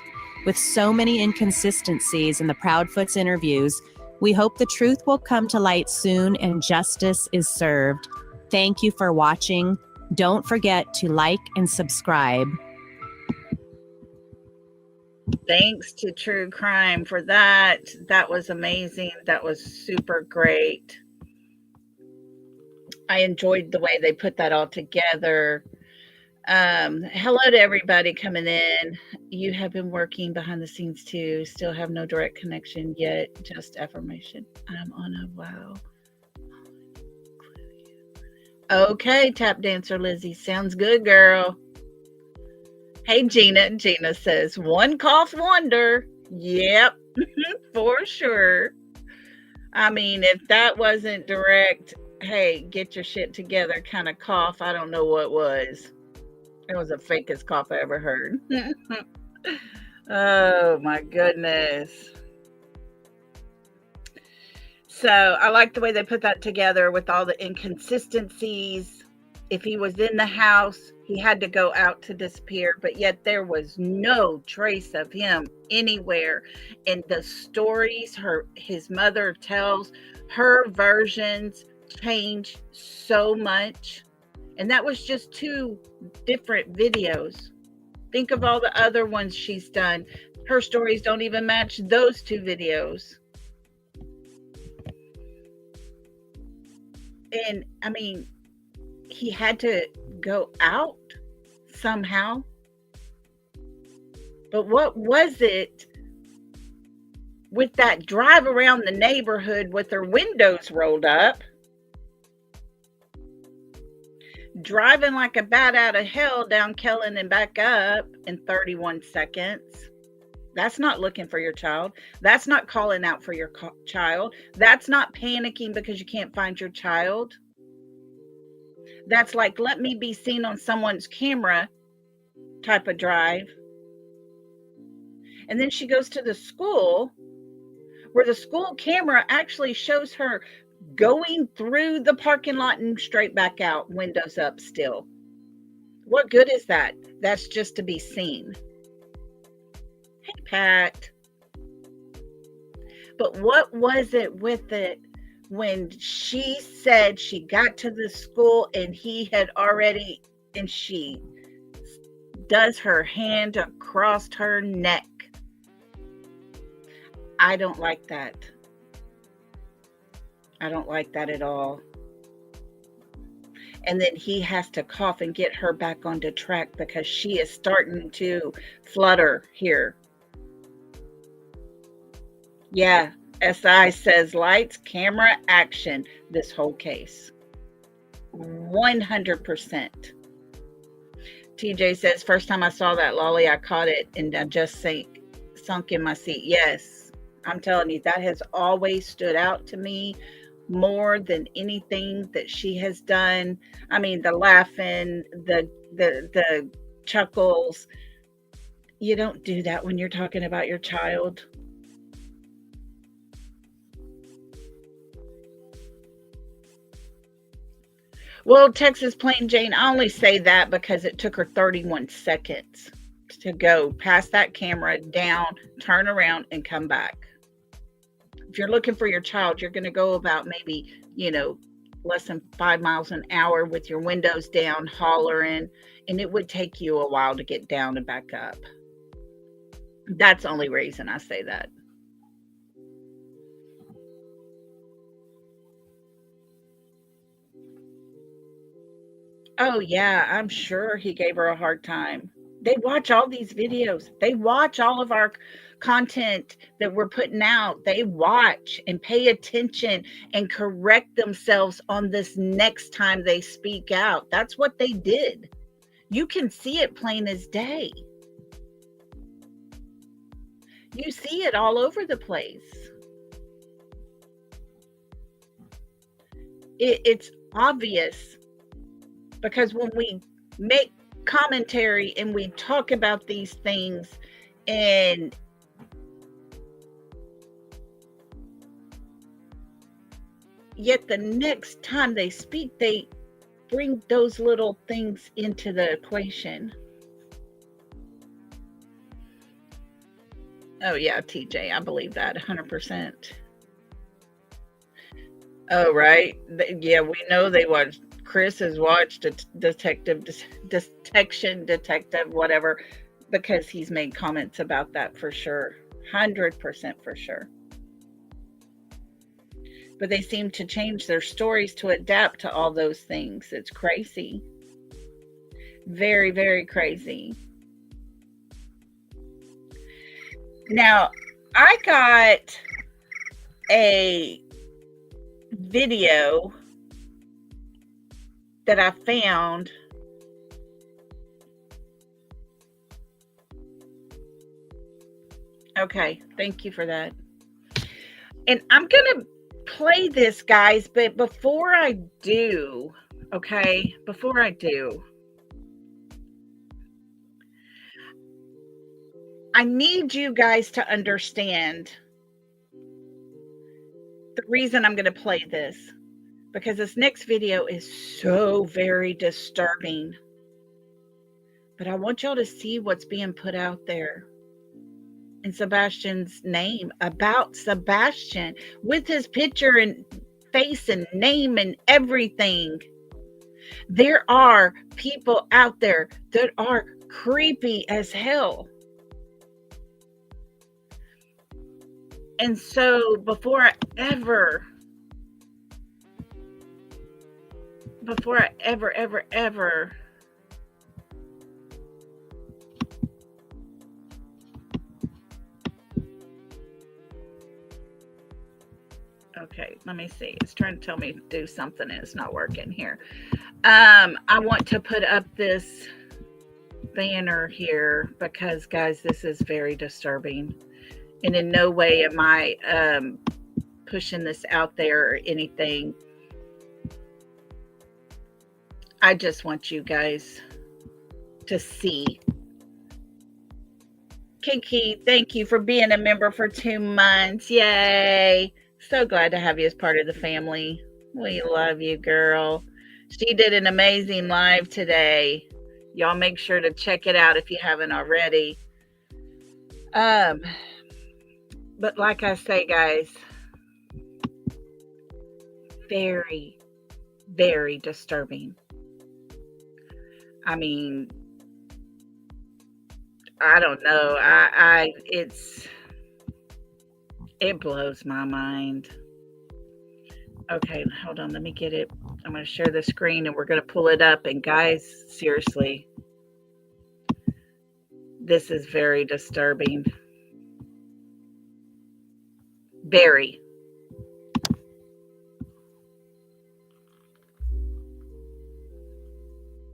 With so many inconsistencies in the Proudfoots interviews, we hope the truth will come to light soon and justice is served. Thank you for watching. Don't forget to like and subscribe. Thanks to True Crime for that. That was amazing. That was super great. I enjoyed the way they put that all together. Hello to everybody coming in. You have been working behind the scenes too. Still have no direct connection yet. Just affirmation. I'm on a wow. Okay, tap dancer Lizzie. Sounds good, girl. Hey, Gina. Gina says, one cough wonder. Yep, for sure. I mean, if that wasn't direct, hey, get your shit together kind of cough, I don't know what was. It was the fakest cough I ever heard. Oh, my goodness. So I like the way they put that together with all the inconsistencies. If he was in the house, he had to go out to disappear, but yet there was no trace of him anywhere. And the stories his mother tells, her versions change so much. And that was just 2 different videos. Think of all the other ones she's done. Her stories don't even match those 2 videos. And I mean, he had to go out somehow. But what was it with that drive around the neighborhood with their windows rolled up, driving like a bat out of hell down Kellen and back up in 31 seconds? That's not looking for your child. That's not calling out for your child. That's not panicking because you can't find your child. That's like, let me be seen on someone's camera type of drive. And then she goes to the school where the school camera actually shows her going through the parking lot and straight back out, windows up still. What good is that? That's just to be seen. Hey, Pat. But what was it with it when she said she got to the school and he had already, and she does her hand across her neck? I don't like that. I don't like that at all. And then he has to cough and get her back onto track because she is starting to flutter here. Yeah, SI says lights, camera, action, this whole case. 100%. TJ says, first time I saw that lolly, I caught it and I just sunk in my seat. Yes, I'm telling you, that has always stood out to me more than anything that she has done. I mean, the laughing, the chuckles. You don't do that when you're talking about your child. Well, Texas Plain Jane, I only say that because it took her 31 seconds to go past that camera, down, turn around, and come back. If you're looking for your child, you're going to go about maybe, less than 5 miles an hour with your windows down, hollering, and it would take you a while to get down and back up. That's the only reason I say that. Oh, yeah, I'm sure he gave her a hard time. They watch all these videos. They watch all of our content that we're putting out. They watch and pay attention and correct themselves on this next time they speak out. That's what they did. You can see it plain as day. You see it all over the place. It's obvious. Because when we make commentary and we talk about these things, and yet the next time they speak, they bring those little things into the equation. Oh yeah, TJ, I believe that 100%. Oh, right. Yeah, we know they watch. Chris has watched Detection Detective, whatever, because he's made comments about that for sure. 100% for sure. But they seem to change their stories to adapt to all those things. It's crazy. Very, very crazy. Now, I got a video that I found. Okay, thank you for that. And I'm going to play this, guys, but before I do, I need you guys to understand the reason I'm going to play this. Because this next video is so very disturbing. But I want y'all to see what's being put out there in Sebastian's name, about Sebastian, with his picture and face and name and everything. There are people out there that are creepy as hell. And so before I ever before I ever. Okay, let me see. It's trying to tell me to do something and it's not working here. I want to put up this banner here because, guys, this is very disturbing. And in no way am I pushing this out there or anything. I just want you guys to see. Kiki, thank you for being a member for 2 months. Yay. So glad to have you as part of the family. We love you, girl. She did an amazing live today. Y'all make sure to check it out if you haven't already. But like I say, guys, very, very disturbing. I mean, I don't know. It blows my mind. Okay, hold on. Let me get it. I'm going to share the screen and we're going to pull it up. And guys, seriously, this is very disturbing. Very.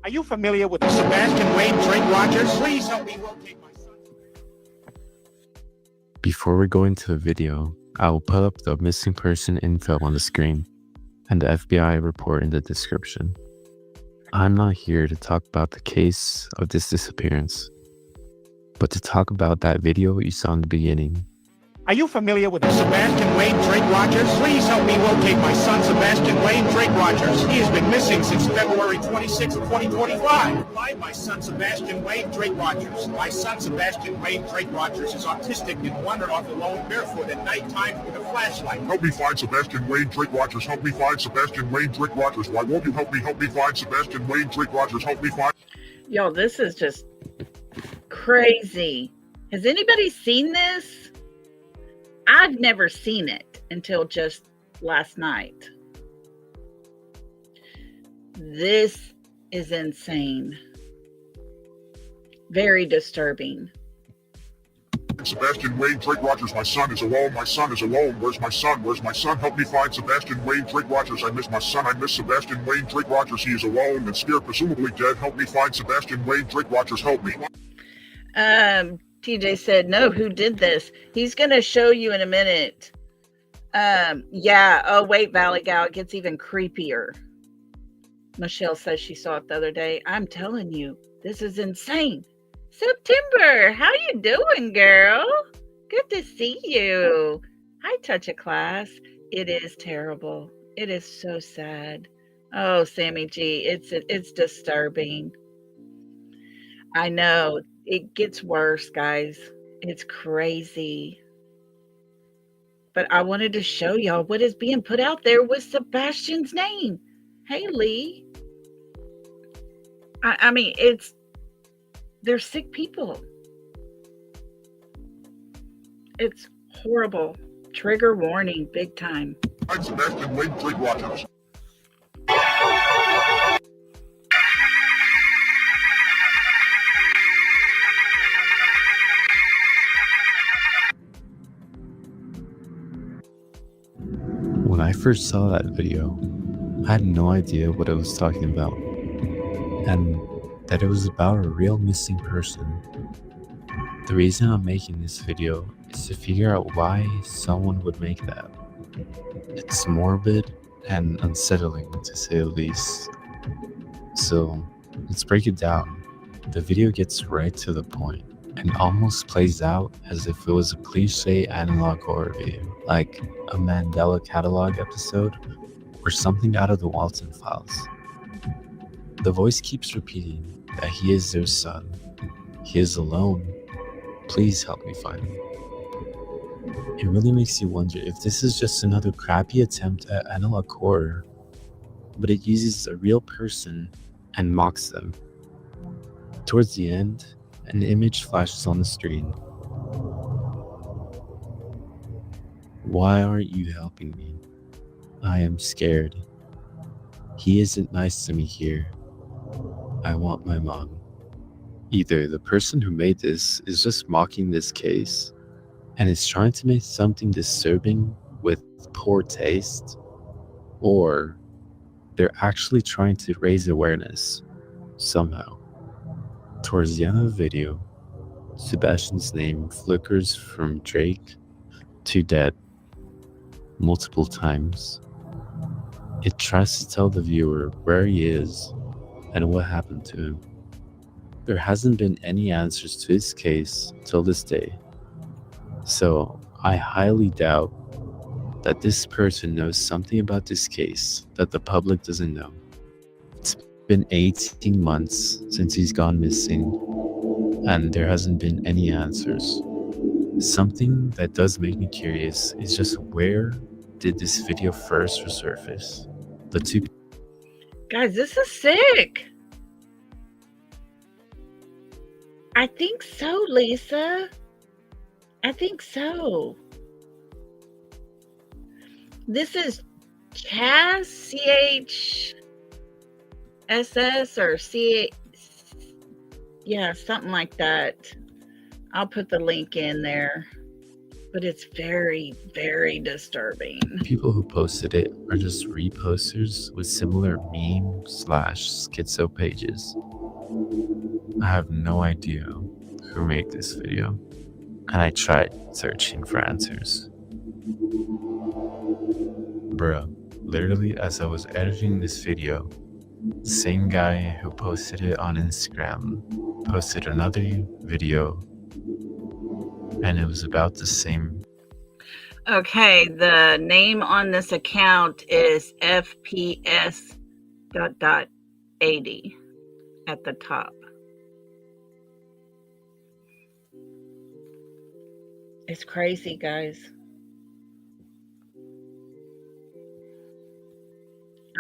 Are you familiar with the Sebastian Wayne Drake Rogers? Please help me locate my son. Before we go into the video, I will put up the missing person info on the screen and the FBI report in the description. I'm not here to talk about the case of this disappearance, but to talk about that video you saw in the beginning. Are you familiar with the Sebastian Wayne Drake Rogers? Please help me locate my son, Sebastian Wayne Drake Rogers. He has been missing since February 26, 2025. My son, Sebastian Wayne Drake Rogers. My son, Sebastian Wayne Drake Rogers is autistic and wandered off alone barefoot at nighttime with a flashlight. Help me find Sebastian Wayne Drake Rogers. Help me find Sebastian Wayne Drake Rogers. Why won't you help me? Help me find Sebastian Wayne Drake Rogers. Help me find... Yo, this is just crazy. Has anybody seen this? I've never seen it until just last night. This is insane. Very disturbing. Sebastian Wayne Drake Rogers, my son is alone. My son is alone. Where's my son? Where's my son? Help me find Sebastian Wayne Drake Rogers. I miss my son. I miss Sebastian Wayne Drake Rogers. He is alone and scared, presumably dead. Help me find Sebastian Wayne Drake Rogers. Help me. TJ said, no, who did this? He's going to show you in a minute. Yeah. Oh, wait, Valley Gal, it gets even creepier. Michelle says she saw it the other day. I'm telling you, this is insane. September, how you doing, girl? Good to see you. Hi, Touch of Class. It is terrible. It is so sad. Oh, Sammy G, it's disturbing. I know. It gets worse, guys. It's crazy. But I wanted to show y'all what is being put out there with Sebastian's name. Hey, Lee. I mean, they're sick people. It's horrible. Trigger warning, big time. I'm Sebastian Wayne Drake Rogers. When I first saw that video, I had no idea what it was talking about, and that it was about a real missing person. The reason I'm making this video is to figure out why someone would make that. It's morbid and unsettling, to say the least. So let's break it down. The video gets right to the point and almost plays out as if it was a cliche analog horror video, like a Mandela Catalog episode or something out of the Walton Files. The voice keeps repeating that he is their son. He is alone. Please help me find him. It really makes you wonder if this is just another crappy attempt at analog horror, but it uses a real person and mocks them. Towards the end, an image flashes on the screen. Why aren't you helping me? I am scared. He isn't nice to me here. I want my mom. Either the person who made this is just mocking this case and is trying to make something disturbing with poor taste, or they're actually trying to raise awareness somehow. Towards the end of the video, Sebastian's name flickers from Drake to dead multiple times. It tries to tell the viewer where he is and what happened to him. There hasn't been any answers to his case till this day, so I highly doubt that this person knows something about this case that the public doesn't know. It's been 18 months since he's gone missing, and there hasn't been any answers. Something that does make me curious is just where did this video first resurface? The two Guys, this is sick. I think so, Lisa. I think so. This is Chaz, CHSS or C, yeah, something like that. I'll put the link in there, but it's very, very disturbing. people who posted it are just reposters with similar meme/schizo pages. I have no idea who made this video, and I tried searching for answers. Bruh, literally as I was editing this video, the same guy who posted it on Instagram posted another video, and it was about the same. Okay, the name on this account is FPS.80 at the top. It's crazy, guys.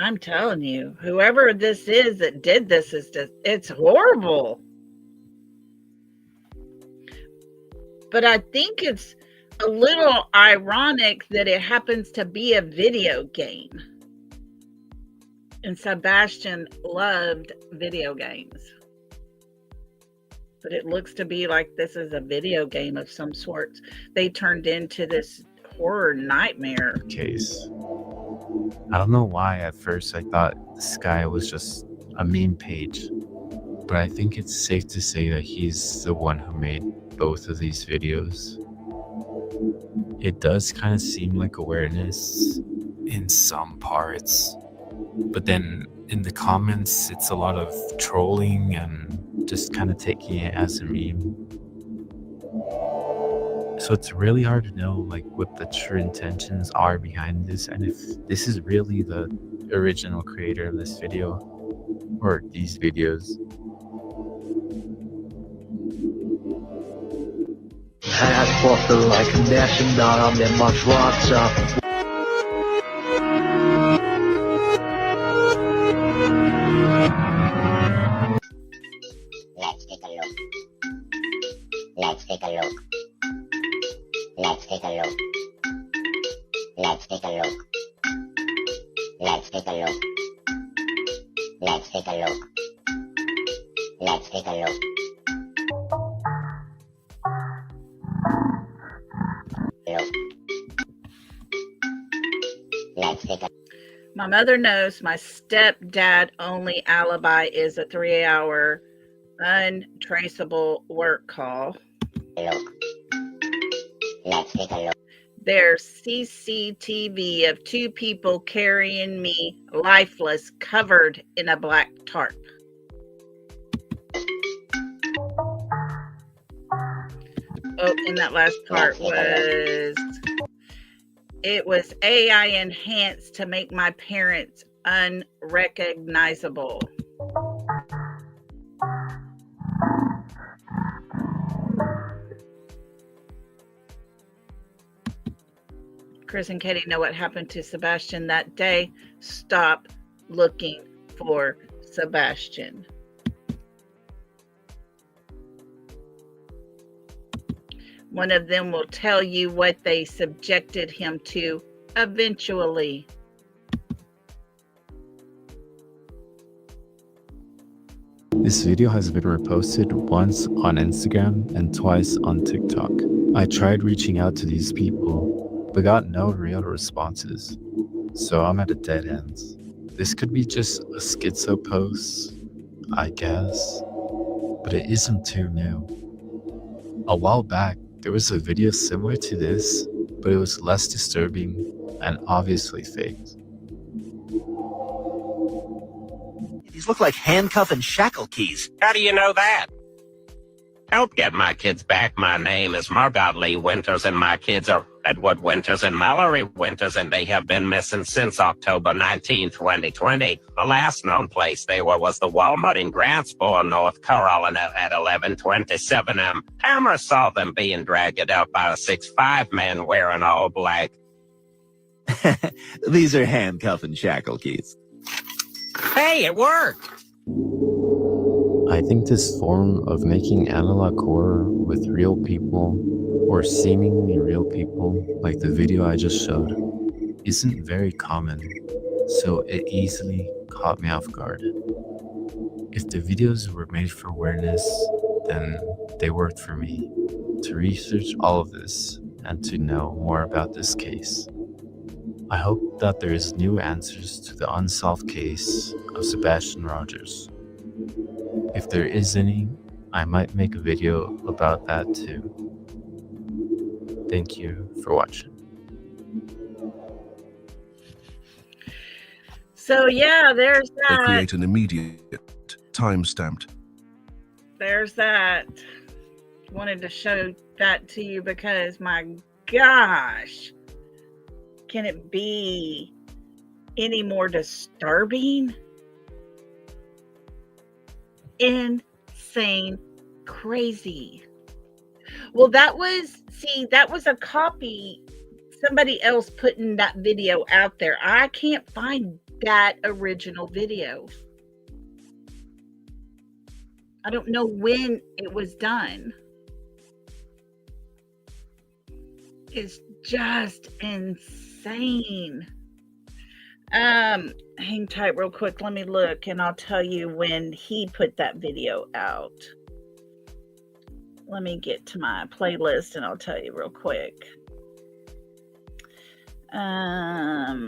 I'm telling you, whoever this is that did this is just, it's horrible. But I think it's a little ironic that it happens to be a video game. And Sebastian loved video games. But it looks to be like this is a video game of some sort. They turned into this horror nightmare Case. I don't know why at first I thought this guy was just a meme page, but I think it's safe to say that he's the one who made both of these videos. It does kind of seem like awareness in some parts, but then in the comments it's a lot of trolling and just kind of taking it as a meme. So it's really hard to know like what the true intentions are behind this, and if this is really the original creator of this video or these videos. Här borta like a nation där med matchratsa. Let's take a look. Let's take a look. Let's take a look. Let's take a look. Let's take a look. Let's take a look. Let's take a look. My mother knows my stepdad only alibi is a 3-hour untraceable work call. Look. Let's take a look. There's CCTV of 2 people carrying me lifeless, covered in a black tarp. Oh, and that last part was, it was AI enhanced to make my parents unrecognizable. Chris and Katie know what happened to Sebastian that day. Stop looking for Sebastian. One of them will tell you what they subjected him to eventually. This video has been reposted once on Instagram and twice on TikTok. I tried reaching out to these people, but got no real responses, so I'm at a dead end. This could be just a schizo post, I guess, but it isn't too new. A while back, there was a video similar to this, but it was less disturbing and obviously faked. These look like handcuff and shackle keys. How do you know that? Help get my kids back. My name is Margot Lee Winters, and my kids are Edward Winters and Mallory Winters, and they have been missing since October 19, 2020. The last known place they were was the Walmart in Grantsboro, North Carolina at 11:27 m. Cameras saw them being dragged out by a 6'5" man wearing all black. These are handcuff and shackle keys. Hey, it worked! I think this form of making analog horror with real people, or seemingly real people, like the video I just showed, isn't very common, so it easily caught me off guard. If the videos were made for awareness, then they worked for me, to research all of this and to know more about this case. I hope that there is new answers to the unsolved case of Sebastian Rogers. If there is any, I might make a video about that too. Thank you for watching. So yeah, there's that. Create an immediate time-stamped. There's that. Wanted to show that to you because my gosh, can it be any more disturbing? Insane, crazy. Well, that was a copy, somebody else putting that video out there. I can't find that original video. I don't know when it was done. It's just insane. Hang tight real quick. Let me look and I'll tell you when he put that video out. Let me get to my playlist and I'll tell you real quick. I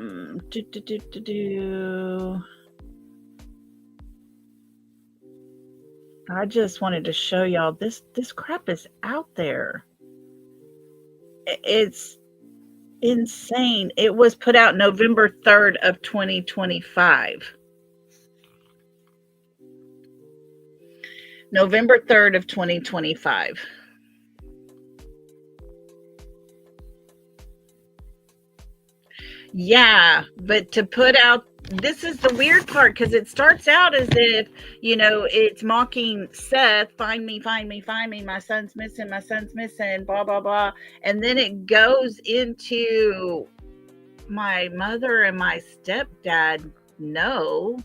just wanted to show y'all this crap is out there. It's insane. It was put out November 3rd of 2025. November 3rd of 2025. Yeah, but to put out, this is the weird part because it starts out as if, you know, it's mocking Seth, find me, my son's missing, blah, blah, blah. And then it goes into my mother and my stepdad. No,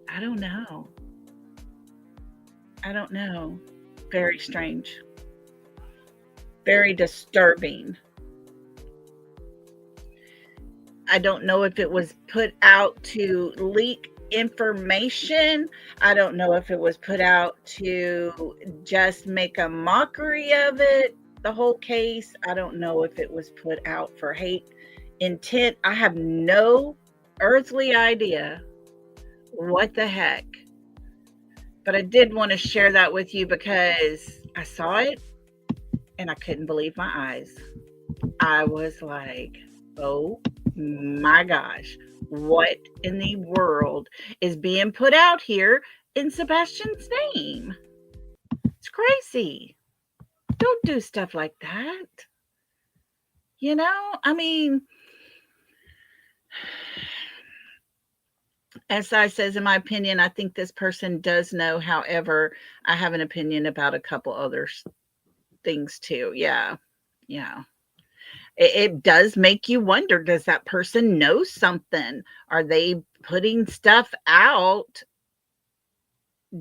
I don't know. Very strange. Very disturbing. I don't know if it was put out to leak information. I don't know if it was put out to just make a mockery of it, the whole case. I don't know if it was put out for hate intent. I have no earthly idea what the heck. But I did want to share that with you because I saw it and I couldn't believe my eyes. I was like, oh my gosh, what in the world is being put out here in Sebastian's name? It's crazy. Don't do stuff like that. You know, I mean, SI says, in my opinion, I think this person does know. However, I have an opinion about a couple other things too. Yeah. It does make you wonder, does that person know something? Are they putting stuff out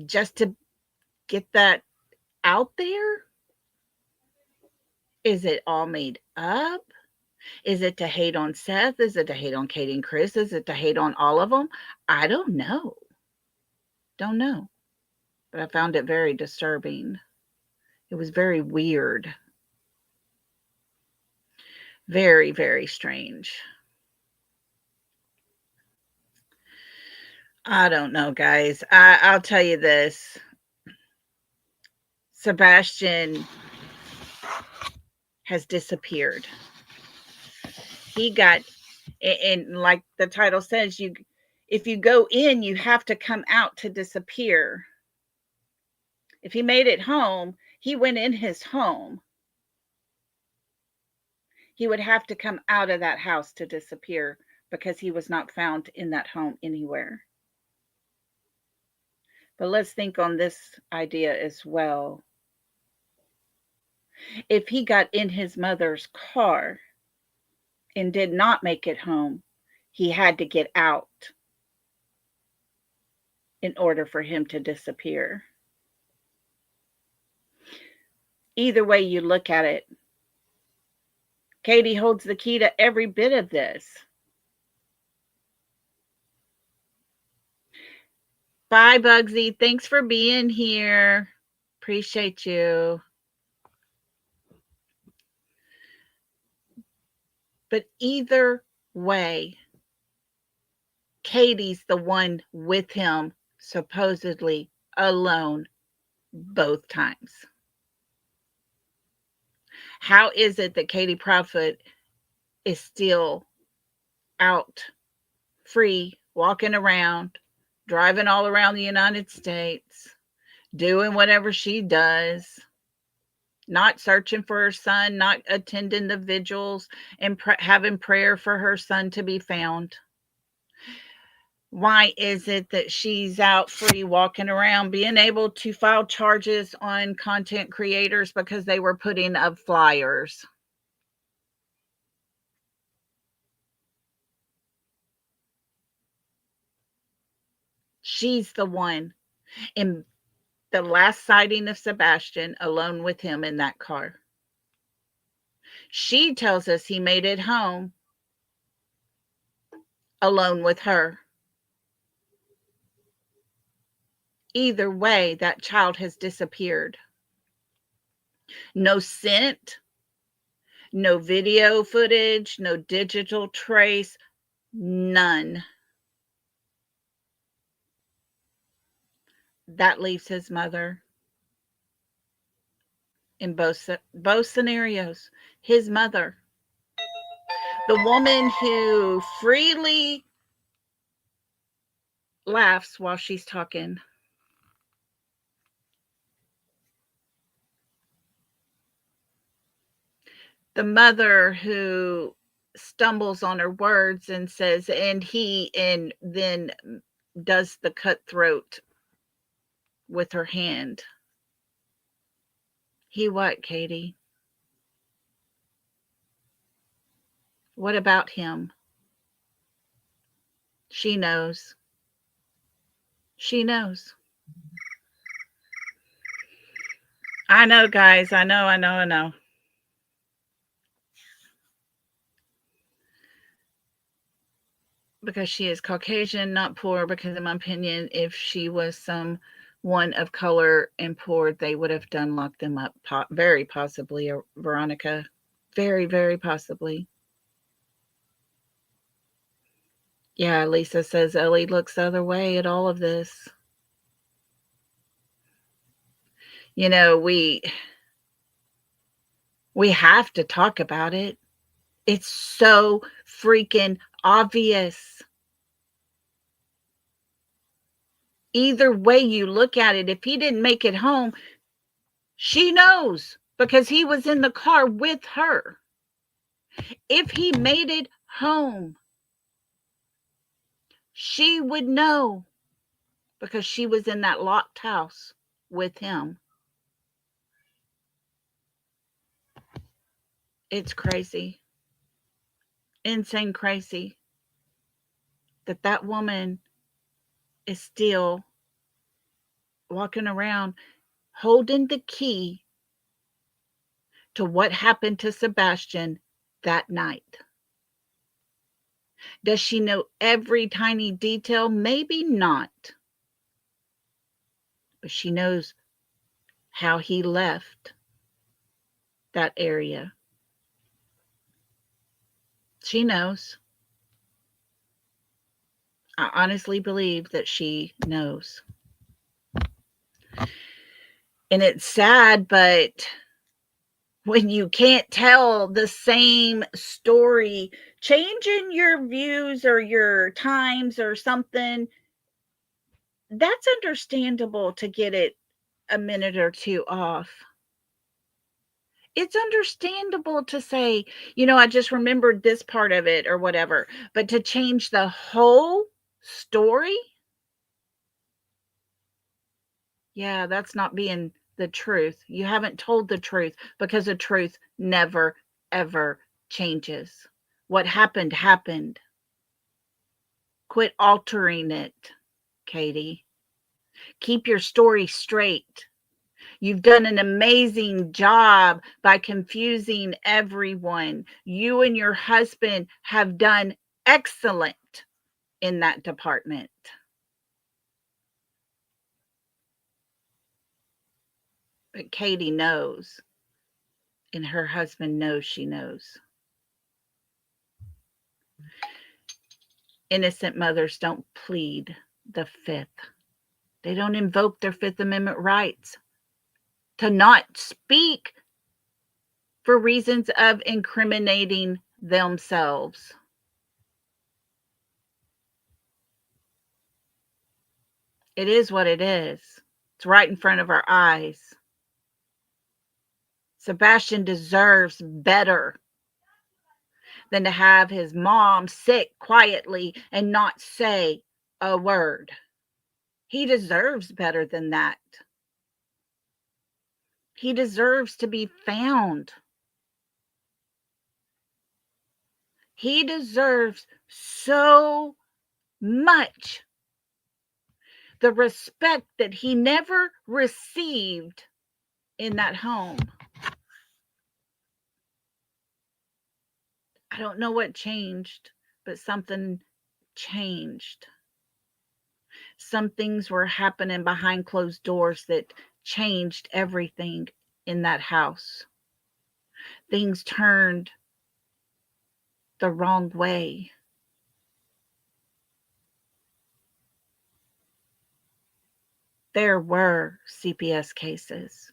just to get that out there? Is it all made up? Is it to hate on Seth? Is it to hate on Katie and Chris? Is it to hate on all of them? I don't know. Don't know. But I found it very disturbing. It was very weird. Very, very strange. I don't know, guys. I'll tell you this. Sebastian has disappeared. He got, and like the title says, if you go in, you have to come out to disappear. If he made it home, he went in his home. He would have to come out of that house to disappear because he was not found in that home anywhere. But let's think on this idea as well. If he got in his mother's car and did not make it home, he had to get out in order for him to disappear. Either way you look at it, Katie holds the key to every bit of this. Bye, Bugsy. Thanks for being here. Appreciate you. But either way, Katie's the one with him, supposedly alone, both times. How is it that Katie Proudfoot is still out free, walking around, driving all around the United States, doing whatever she does, not searching for her son, not attending the vigils and having prayer for her son to be found? Why is it that she's out free walking around being able to file charges on content creators because they were putting up flyers? She's the one in the last sighting of Sebastian alone with him in that car. She tells us he made it home alone with her. Either way, that child has disappeared. No scent, no video footage, no digital trace, none. That leaves his mother in both scenarios. His mother, the woman who freely laughs while she's talking. The mother who stumbles on her words and says, and then does the cutthroat with her hand. He what, Katie? What about him? She knows. She knows. I know, guys. I know. Because she is Caucasian, not poor, because in my opinion, if she was someone of color and poor, they would have locked them up. Very possibly, Veronica. Very, very possibly. Yeah, Lisa says Ellie looks the other way at all of this. You know, we have to talk about it. It's so freaking obvious. Either way you look at it, if he didn't make it home, she knows because he was in the car with her. If he made it home, she would know because she was in that locked house with him. It's crazy. Insane crazy that woman is still walking around holding the key to what happened to Sebastian that night. Does she know every tiny detail? Maybe not. but she knows how he left that area. She knows. I honestly believe that she knows. And it's sad, but when you can't tell the same story, changing your views or your times or something, that's understandable to get it a minute or two off. It's understandable to say, I just remembered this part of it or whatever, but to change the whole story, yeah, that's not being the truth. You haven't told the truth, because the truth never, ever changes. What happened, happened. Quit altering it, Katie. Keep your story straight. You've done an amazing job by confusing everyone. You and your husband have done excellent in that department. But Katie knows, and her husband knows she knows. Innocent mothers don't plead the Fifth. They don't invoke their Fifth Amendment rights to not speak for reasons of incriminating themselves. It is what it is. It's right in front of our eyes. Sebastian deserves better than to have his mom sit quietly and not say a word. He deserves better than that. He deserves to be found. He deserves so much the respect that he never received in that home. I don't know what changed, but something changed. Some things were happening behind closed doors that changed everything in that house. Things turned the wrong way. There were CPS cases.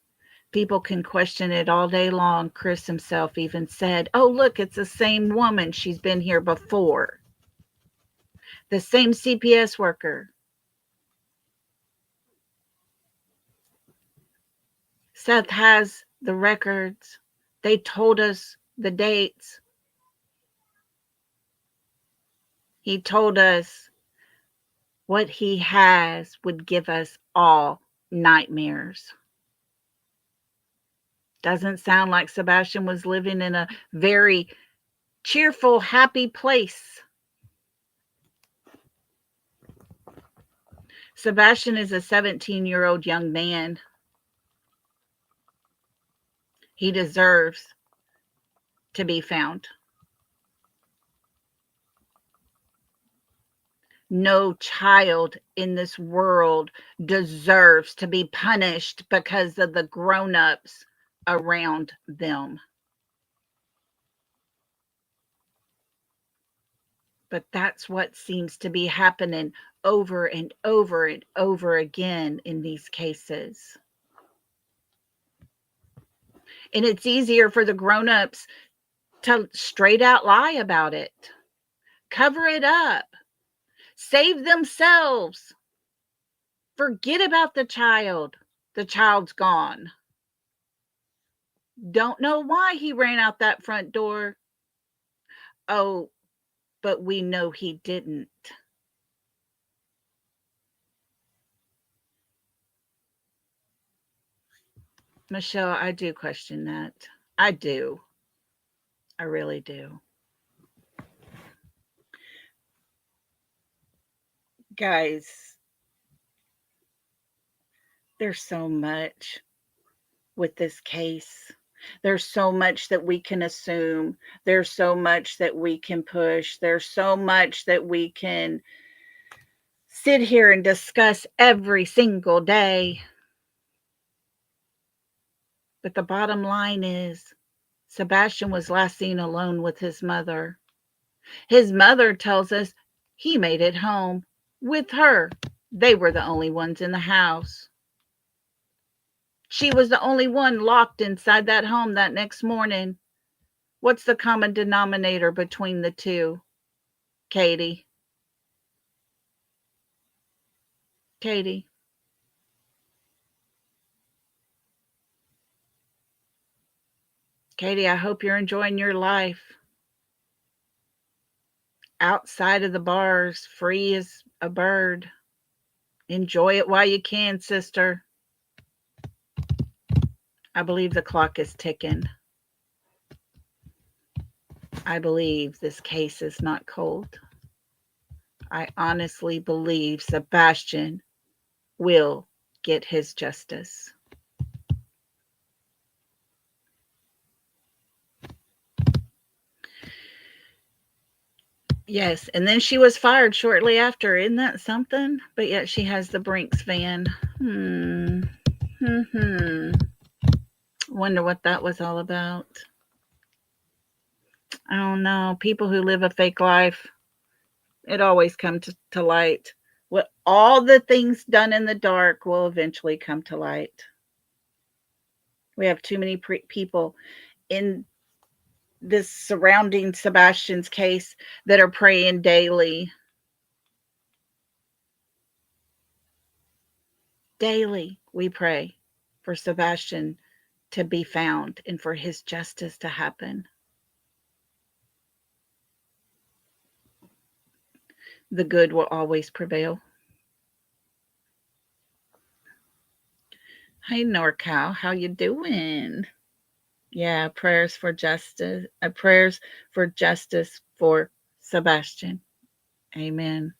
People can question it all day long. Chris himself even said, oh, look, it's the same woman. She's been here before. The same CPS worker. Seth has the records. They told us the dates. He told us what he has would give us all nightmares. Doesn't sound like Sebastian was living in a very cheerful, happy place. Sebastian is a 17-year-old young man. He deserves to be found. No child in this world deserves to be punished because of the grown-ups around them. But that's what seems to be happening over and over and over again in these cases. And it's easier for the grown-ups to straight out lie about it, cover it up, save themselves, forget about the child. The child's gone. Don't know why he ran out that front door. Oh, but we know he didn't. Michelle, I do question that. I do. I really do. Guys, there's so much with this case. There's so much that we can assume. There's so much that we can push. There's so much that we can sit here and discuss every single day. But the bottom line is Sebastian was last seen alone with his mother. His mother tells us he made it home with her. They were the only ones in the house. She was the only one locked inside that home that next morning. What's the common denominator between the two, Katie? Katie. Katie, I hope you're enjoying your life. Outside of the bars, free as a bird. Enjoy it while you can, sister. I believe the clock is ticking. I believe this case is not cold. I honestly believe Sebastian will get his justice. Yes, and then she was fired shortly after. Isn't that something? But yet she has the Brinks van. Wonder what that was all about. I don't know. People who live a fake life, it always comes to light. What all the things done in the dark will eventually come to light. We have too many people in this surrounding Sebastian's case that are praying daily. Daily we pray for Sebastian to be found and for his justice to happen. The good will always prevail. Hey NorCal, how you doing? Yeah, prayers for justice. Prayers for justice for Sebastian. Amen.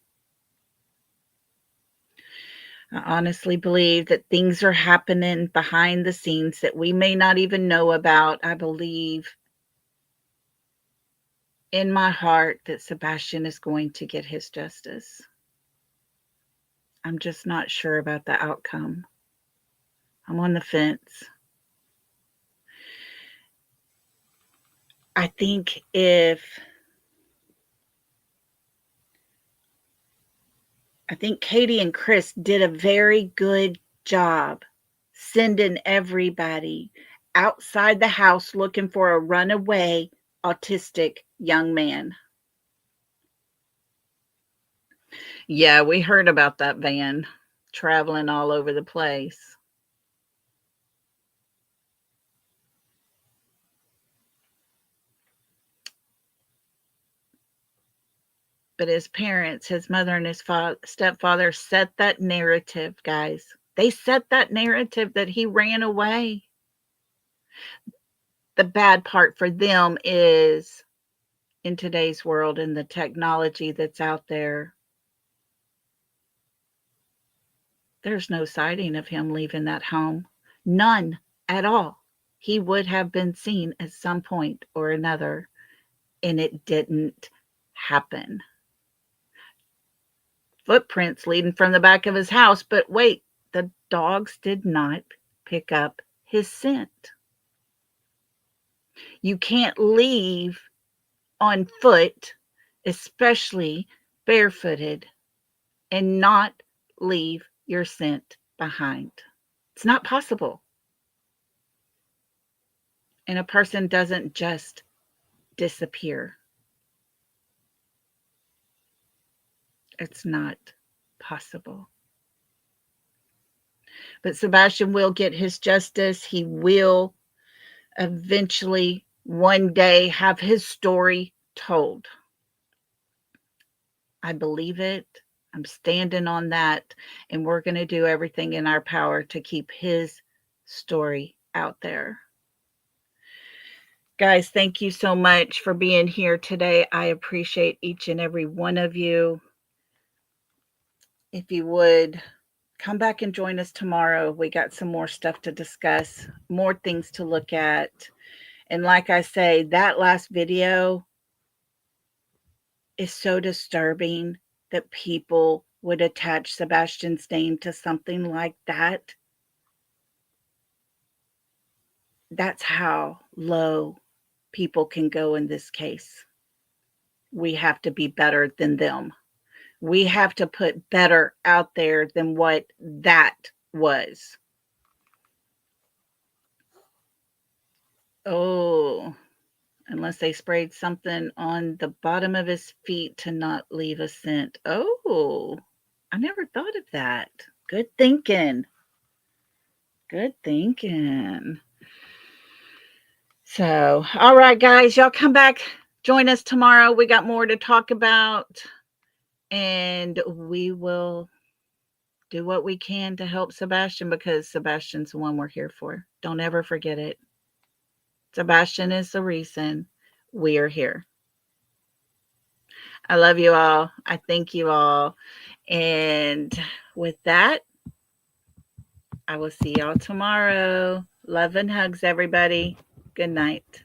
I honestly believe that things are happening behind the scenes that we may not even know about. I believe in my heart that Sebastian is going to get his justice. I'm just not sure about the outcome. I'm on the fence. I think Katie and Chris did a very good job sending everybody outside the house looking for a runaway autistic young man. Yeah, we heard about that van traveling all over the place. But his parents, his mother and his stepfather set that narrative, guys. They set that narrative that he ran away. The bad part for them is in today's world and the technology that's out there, there's no sighting of him leaving that home. None at all. He would have been seen at some point or another, and it didn't happen. Footprints leading from the back of his house, but wait, the dogs did not pick up his scent. You can't leave on foot, especially barefooted, and not leave your scent behind. It's not possible. And a person doesn't just disappear. It's not possible. But Sebastian will get his justice. He will eventually one day have his story told. I believe it. I'm standing on that. And we're going to do everything in our power to keep his story out there. Guys, thank you so much for being here today. I appreciate each and every one of you. If you would come back and join us tomorrow, we got some more stuff to discuss, more things to look at. And like I say, that last video is so disturbing that people would attach Sebastian's name to something like that. That's how low people can go in this case. We have to be better than them. We have to put better out there than what that was. Oh, unless they sprayed something on the bottom of his feet to not leave a scent. Oh, I never thought of that. Good thinking. Good thinking. So, all right, guys, y'all come back. Join us tomorrow. We got more to talk about, and we will do what we can to help Sebastian because Sebastian's the one we're here for. Don't ever forget it. Sebastian is the reason we are here. I love you all. I thank you all. And with that, I will see y'all tomorrow. Love and hugs, everybody. Good night.